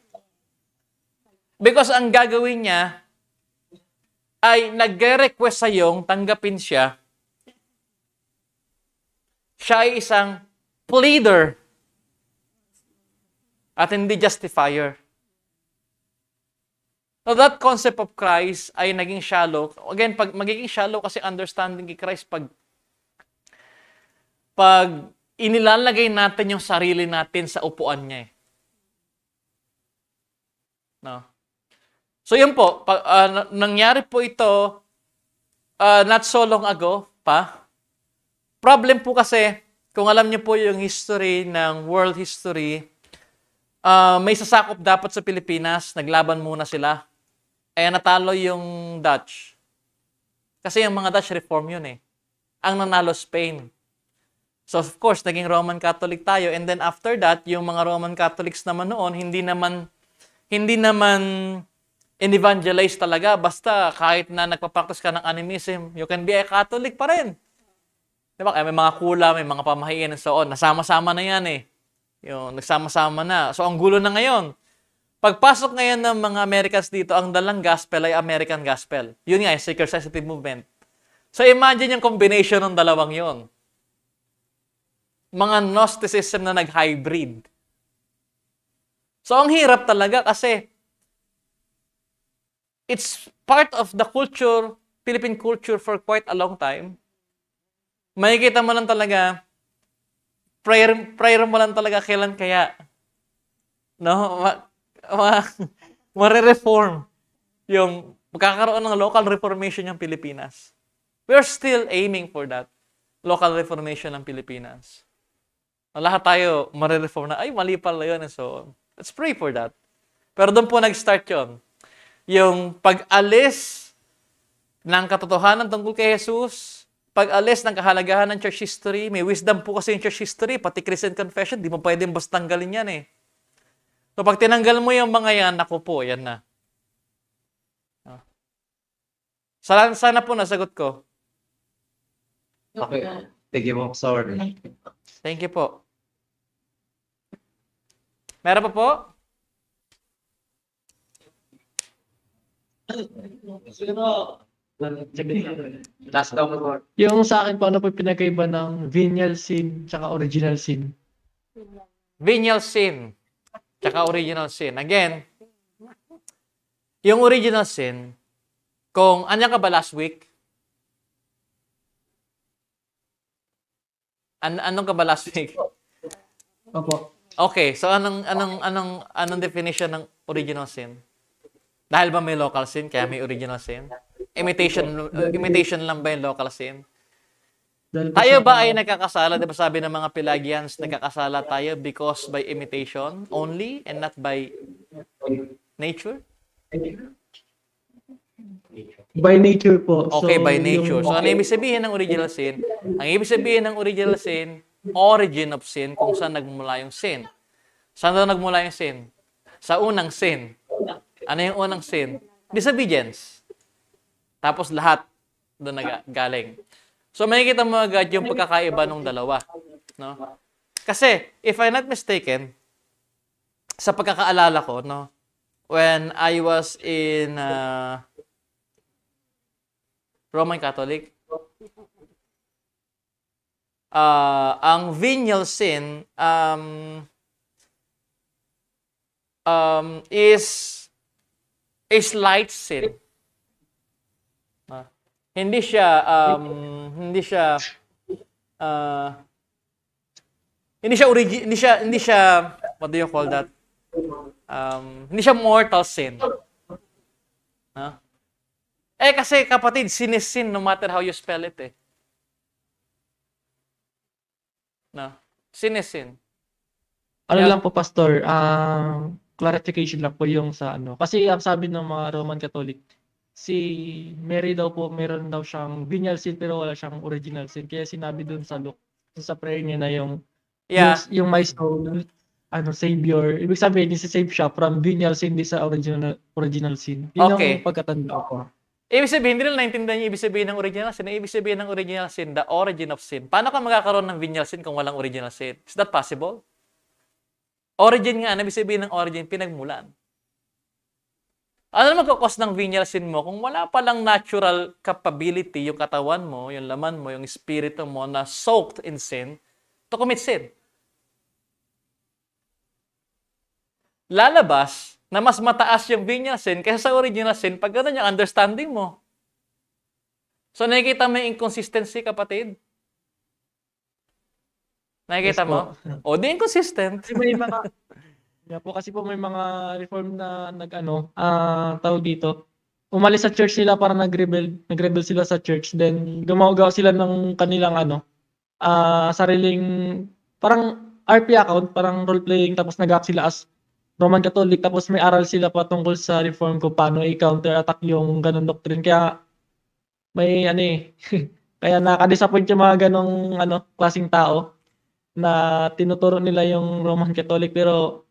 Because ang gagawin niya, ay nagre-request sa iyong tanggapin siya, siya ay isang pleader at hindi justifier. So that concept of Christ ay naging shallow. Again, pag magiging shallow kasi understanding kay Christ pag inilalagay natin yung sarili natin sa upuan niya. No. So yun po, nangyari po ito not so long ago pa. Problem po kasi, kung alam niyo po yung history ng world history, may sasakop dapat sa Pilipinas, naglaban muna sila. Natalo yung Dutch. Kasi yung mga Dutch reform yun eh. Ang nanalo Spain. So of course, naging Roman Catholic tayo. And then after that, yung mga Roman Catholics naman noon, hindi naman in-evangelize talaga. Basta kahit na nagpa-practice ka ng animism, you can be a Catholic pa rin. Diba? May mga kula, may mga pamahiin and so on. Nasama-sama na yan eh. Yung nagsama-sama na. So ang gulo na ngayon. Pagpasok ngayon ng mga Americans dito, ang dalang gospel ay American gospel. Yun nga, seeker sensitive movement. So imagine yung combination ng dalawang yon. Mga Gnosticism na nag-hybrid. So ang hirap talaga kasi it's part of the culture, Philippine culture for quite a long time. Makikita mo lang talaga, prayer mo lang talaga kailan kaya. No? Mare-reform yung magkakaroon ng local reformation ng Pilipinas. We're still aiming for that. Local reformation ng Pilipinas. Lahat tayo mare-reform na, ay, mali pala yun and so on. Let's pray for that. Pero doon po nag-start yun. Yung pag-alis ng katotohanan tungkol kay Jesus, pag-alis ng kahalagahan ng church history, may wisdom po kasi yung church history, pati Christian confession, di mo pwedeng basta tanggalin yan eh. So pag tinanggal mo yung mga yan, ako po, yan na. Sana po nasagot ko. Okay. Thank you po. Sorry. Thank you po. Meron pa po? Last down po. Yung sa akin, paano po pinagkaiba ng venial sin tsaka original sin? Venial sin. Tsaka original sin. Again, yung original sin, kung anya ka ba last week? Anong ka ba last week? Opo. Okay, so anong definition ng original sin? Dahil ba may local sin, kaya may original sin? Imitation lang ba yung local sin? Tayo ba ay nagkakasala? Di ba sabi ng mga Pelagians, nagkakasala tayo because by imitation only and not by nature? By nature po. Okay, So, by nature. yung- So, ano ibig sabihin ng original sin? Ang ibig sabihin ng original sin, origin of sin, kung saan nagmula yung sin. Saan daw nagmula yung sin? Sa unang sin. Ano yung unang sin? Disobedience. Tapos lahat doon nagaling. So, makikita mo agad yung pagkakaiba ng dalawa. No? Kasi, if I'm not mistaken, sa pagkakaalala ko, no, when I was in Roman Catholic, ang venial sin is light sin. Hindi siya what do you call that? Hindi siya mortal sin. Kasi kapatid, sin is sin no matter how you spell it eh. No? Sin is sin. Ano Yeah. lang po, Pastor, clarification lang po yung sa ano. Kasi ang sabi ng mga Roman Catholic, si Mary daw po, meron daw siyang venial sin pero wala siyang original sin. Kaya sinabi dun sa Luke, sa prayer niya na yung Yeah. yung my soul, Savior. Ibig sabihin, isi-save siya from venial sin, di sa original sin. Yun Okay. yung pagkatanda ko. Ibig sabihin, hindi nila naintindihan yung ibig sabihin ng original sin. Ibig sabihin ng original sin, the origin of sin. Paano ka magkakaroon ng venial sin kung walang original sin? Is that possible? Origin nga, ibig sabihin ng origin, pinagmulan. Ano naman magkakos ng venial sin mo kung wala palang natural capability yung katawan mo, yung laman mo, yung espiritu mo na soaked in sin to commit sin? Lalabas na mas mataas yung venial sin kaysa sa original sin pag ganun yung understanding mo. So nakikita mo yung inconsistency, kapatid? Nakikita Yes mo? po. O, di inconsistent. Kasi may mga kasi po may mga reform na tawag dito. Umalis sa church nila para nagrebel sila sa church, then gumagawa sila ng kanilang sariling parang RP account, parang role playing, tapos nag-act sila as Roman Catholic, tapos may aral sila patungkol sa reform kung paano i-counter attack yung ganung doctrine. Kaya may kaya nakaka-disappoint yung mga ganong klaseng tao na tinuturo nila yung Roman Catholic, pero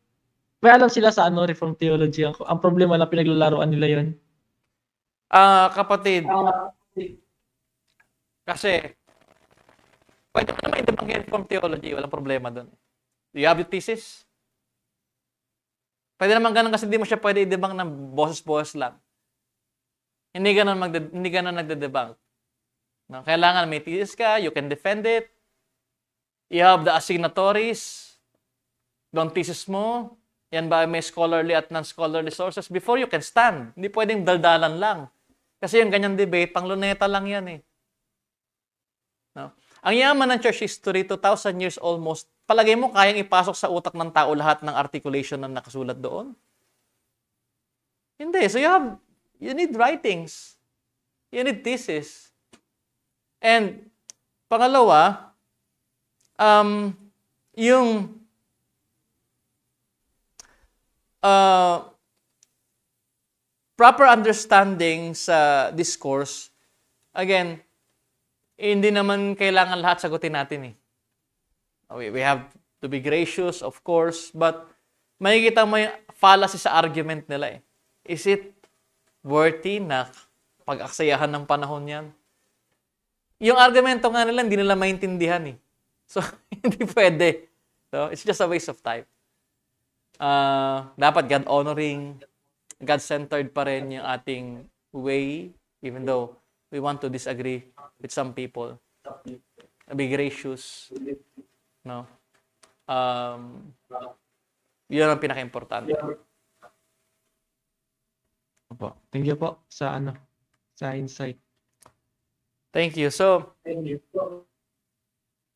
may alam sila sa Reformed theology. Ang problema lang pinaglalaroan nila yun. Kapatid, kasi pwede mo naman i-debunk yung Reformed theology. Walang problema doon. Do you have your thesis? Pwede naman ganun kasi hindi mo siya pwede i-debunk ng boses-boses lang. Hindi ganun nagde-debunk. No? Kailangan may thesis ka, you can defend it. You have the assignatories doon thesis mo. Yan ba may scholarly at non-scholarly sources before you can stand. Hindi pwedeng daldalan lang. Kasi yung ganyang debate, pang luneta lang yan eh. No? Ang yaman ng church history, 2,000 years almost, palagay mo kayang ipasok sa utak ng tao lahat ng articulation na nakasulat doon? Hindi. So you need writings. You need thesis. And pangalawa, yung proper understanding sa discourse, again, hindi naman kailangan lahat sagutin natin eh. We have to be gracious, of course, but makikita mo yung fallacy sa argument nila eh. Is it worthy na pag-aksayahan ng panahon yan? Yung argumento nga nila, hindi nila maintindihan eh. So, hindi pwede. So, it's just a waste of time. Dapat God-honoring, God-centered pa rin yung ating way, even though we want to disagree with some people. Be gracious. No? Yun ang pinaka-importante. Opo. Thank you po sa sa insight. Thank you. So,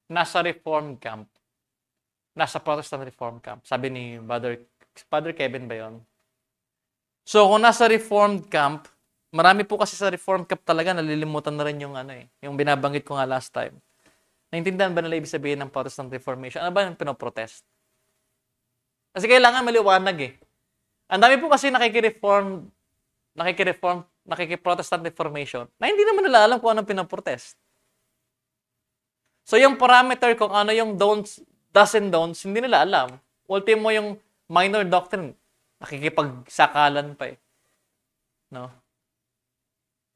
nasa Reform camp, nasa Protestant Reform camp, sabi ni Father Kevin ba yun? So, kung nasa Reformed camp, marami po kasi sa Reformed camp talaga, nalilimutan na rin yung yung binabanggit ko nga last time. Naintindihan ba nila ibig sabihin ng Protestant Reformation? Ano ba yung pinoprotest? Kasi kailangan maliwanag eh. Ang dami po kasi nakiki-Protestant Reformation na hindi naman nila alam kung anong pinoprotest. So yung parameter kung ano yung does and don'ts, hindi nila alam. Ultimo yung minor doctrine, nakikipagsakalan pa eh. No?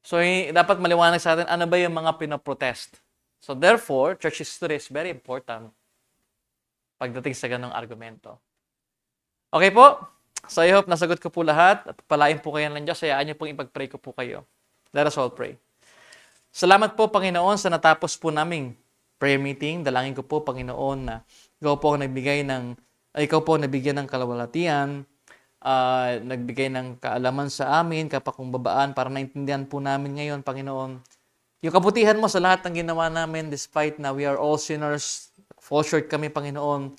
So dapat maliwanag sa atin ano ba yung mga pinoprotest. So therefore, church history is very important pagdating sa ganong argumento. Okay po? So I hope nasagot ko po lahat at palain po kayo ng Diyos. Hayaan niyo pong ipag-pray ko po kayo. Let us all pray. Salamat po, Panginoon, sa natapos po naming prayer meeting. Dalangin ko po, Panginoon, na ikaw po nabigyan ng kalawalatian, nagbigay ng kaalaman sa amin, kapakumbabaan, para naintindihan po namin ngayon, Panginoon, yung kabutihan mo sa lahat ng ginawa namin, despite na we are all sinners, fall short kami, Panginoon,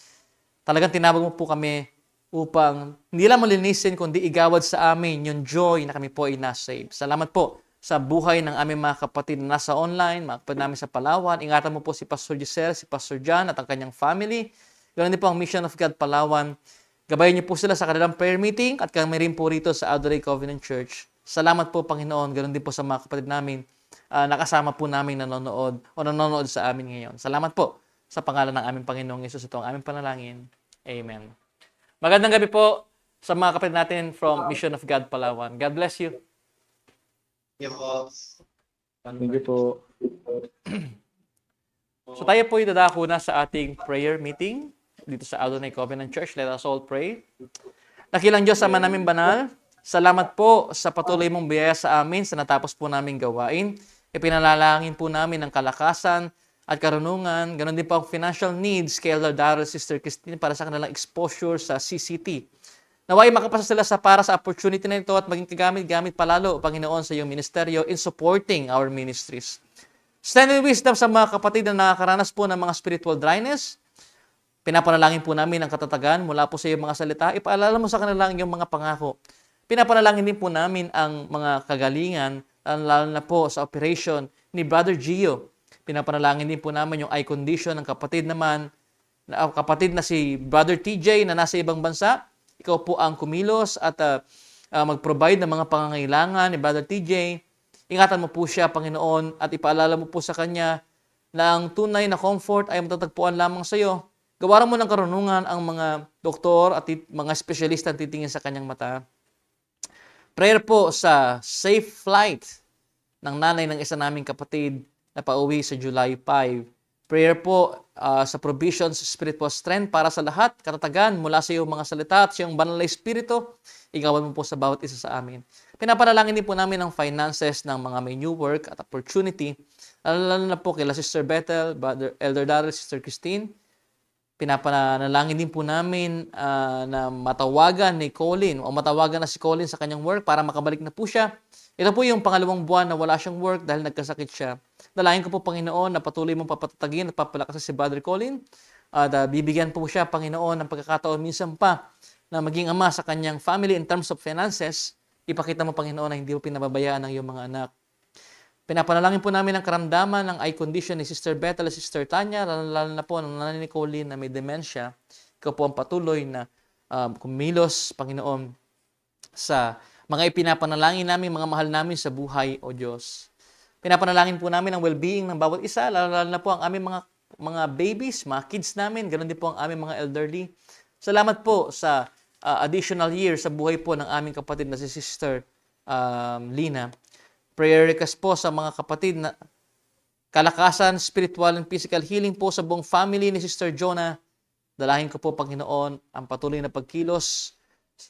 talagang tinawag mo po kami upang hindi lang malinisin, kundi igawad sa amin yung joy na kami po ay na-save. Salamat po sa buhay ng aming mga kapatid na nasa online, mga kapatid namin sa Palawan. Ingatan mo po si Pastor Giselle, si Pastor John at ang kanyang family. Ganoon din po ang Mission of God Palawan. Gabayan niyo po sila sa kanilang prayer meeting at kami rin po rito sa Adonai Covenant Church. Salamat po, Panginoon. Ganoon din po sa mga kapatid namin nakasama po namin nanonood sa amin ngayon. Salamat po sa pangalan ng aming Panginoong Yesus. Ito ang aming panalangin. Amen. Magandang gabi po sa mga kapatid natin from Mission of God Palawan. God bless you. Thank you po. So tayo po idadako na sa ating prayer meeting dito sa Adonai Covenant Church. Let us all pray. Dakilang Diyos, Ama namin banal, Salamat po sa patuloy mong biyaya sa amin sa natapos po naming gawain. Ipinalalangin po namin ang kalakasan at karunungan. Ganon din po ang financial needs kay Elder Darrell, Sister Christine para sa kanilang exposure sa CCT. Naway makapasa sila para sa opportunity na ito at maging kagamit-gamit palalo, Panginoon, sa iyong ministeryo in supporting our ministries. Stand in wisdom sa mga kapatid na nakakaranas po ng mga spiritual dryness. Pinapanalangin po namin ang katatagan mula po sa iyong mga salita. Ipaalala mo sa kanila ang iyong mga pangako. Pinapanalangin din po namin ang mga kagalingan, lalo na po sa operation ni Brother Gio. Pinapanalangin din po namin yung eye condition ng kapatid na si Brother TJ na nasa ibang bansa. Ikaw po ang kumilos at mag-provide ng mga pangangailangan ni Brother TJ. Ingatan mo po siya, Panginoon, at ipaalala mo po sa kanya na ang tunay na comfort ay matatagpuan lamang sa iyo. Gawaran mo ng karunungan ang mga doktor at mga espesyalista na titingin sa kanyang mata. Prayer po sa safe flight ng nanay ng isa naming kapatid na pauwi sa July 5. Prayer po sa provision sa spiritual strength para sa lahat, katatagan mula sa iyong mga salita at sa iyong banal na espiritu, igawan mo po sa bawat isa sa amin. Pinapanalangin din po namin ang finances ng mga may new work at opportunity, lalo na po kila Sister Bethel, Brother Elder Darrell, Sister Christine. Pinapanalangin din po namin na matawagan ni Colin o matawagan na si Colin sa kanyang work para makabalik na po siya. Ito po yung pangalawang buwan na wala siyang work dahil nagkasakit siya. Dalangin ko po, Panginoon, na patuloy mong papatatagin at papalakasin si Brother Colin. At bibigyan po siya, Panginoon, ng pagkakataon minsan pa na maging ama sa kanyang family in terms of finances. Ipakita mo, Panginoon, na hindi mo pinababayaan ang iyong mga anak. Pinapanalangin po namin ang karamdaman ng eye condition ni Sister Bethel at Sister Tanya, lalo na po ng nanay ni Colin na may dementia. Ikaw po ang patuloy na kumilos, Panginoon, sa mga ipinapanalangin namin, mga mahal namin sa buhay, O Diyos. Pinapanalangin po namin ang well-being ng bawat isa, lalo na po ang aming mga babies, mga kids namin, ganoon din po ang aming mga elderly. Salamat po sa additional year sa buhay po ng aming kapatid na si Sister Lina. Prayer request po sa mga kapatid na kalakasan, spiritual and physical healing po sa buong family ni Sister Jonah. Dalahin ko po, Panginoon, ang patuloy na pagkilos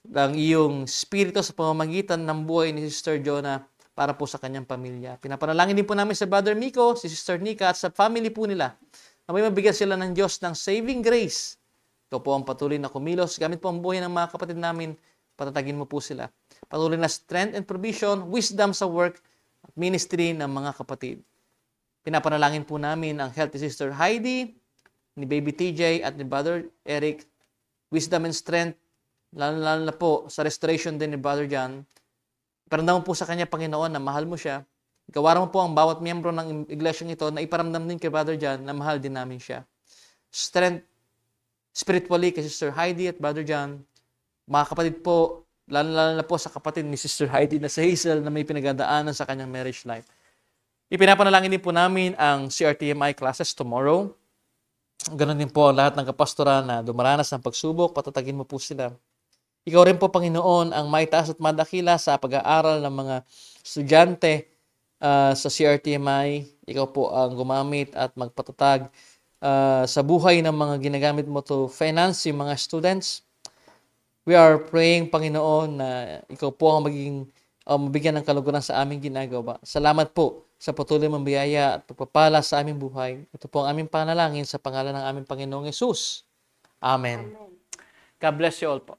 ng iyong spirito sa pamamagitan ng buhay ni Sister Jonah para po sa kanyang pamilya. Pinapanalangin din po namin sa Brother Miko, si Sister Nika at sa family po nila na may mabigyan sila ng Diyos ng saving grace. Ito po ang patuloy na kumilos. Gamit po ang buhay ng mga kapatid namin, patatagin mo po sila. Patuloy na strength and provision, wisdom sa work at ministry ng mga kapatid. Pinapanalangin po namin ang healthy Sister Heidi, ni Baby TJ at ni Brother Eric, wisdom and strength, lalo na po sa restoration din ni Brother John. Iparamdam mo po sa kanya, Panginoon, na mahal mo siya. Gawaran mo po ang bawat miyembro ng iglesyang ito na iparamdam din kay Brother John na mahal din namin siya. Strength spiritually kay Sister Heidi at Brother John. Mga kapatid po, lalo na po sa kapatid ni Sister Heidi na sa Hazel na may pinagdadaanan sa kanyang marriage life. Ipinapanalangin din po namin ang CRTMI classes tomorrow. Ganon din po ang lahat ng kapastora na dumaranas ng pagsubok, patatagin mo po sila. Ikaw rin po, Panginoon, ang maitaas at madakila sa pag-aaral ng mga estudyante sa CRTMI. Ikaw po ang gumamit at magpatatag sa buhay ng mga ginagamit mo to finance yung mga students. We are praying, Panginoon, na ikaw po ang mabigyan ng kaluguran sa aming ginagawa. Salamat po sa patuloy mong biyaya at pagpapala sa aming buhay. Ito po ang aming panalangin sa pangalan ng aming Panginoong Yesus. Amen. God bless you all po.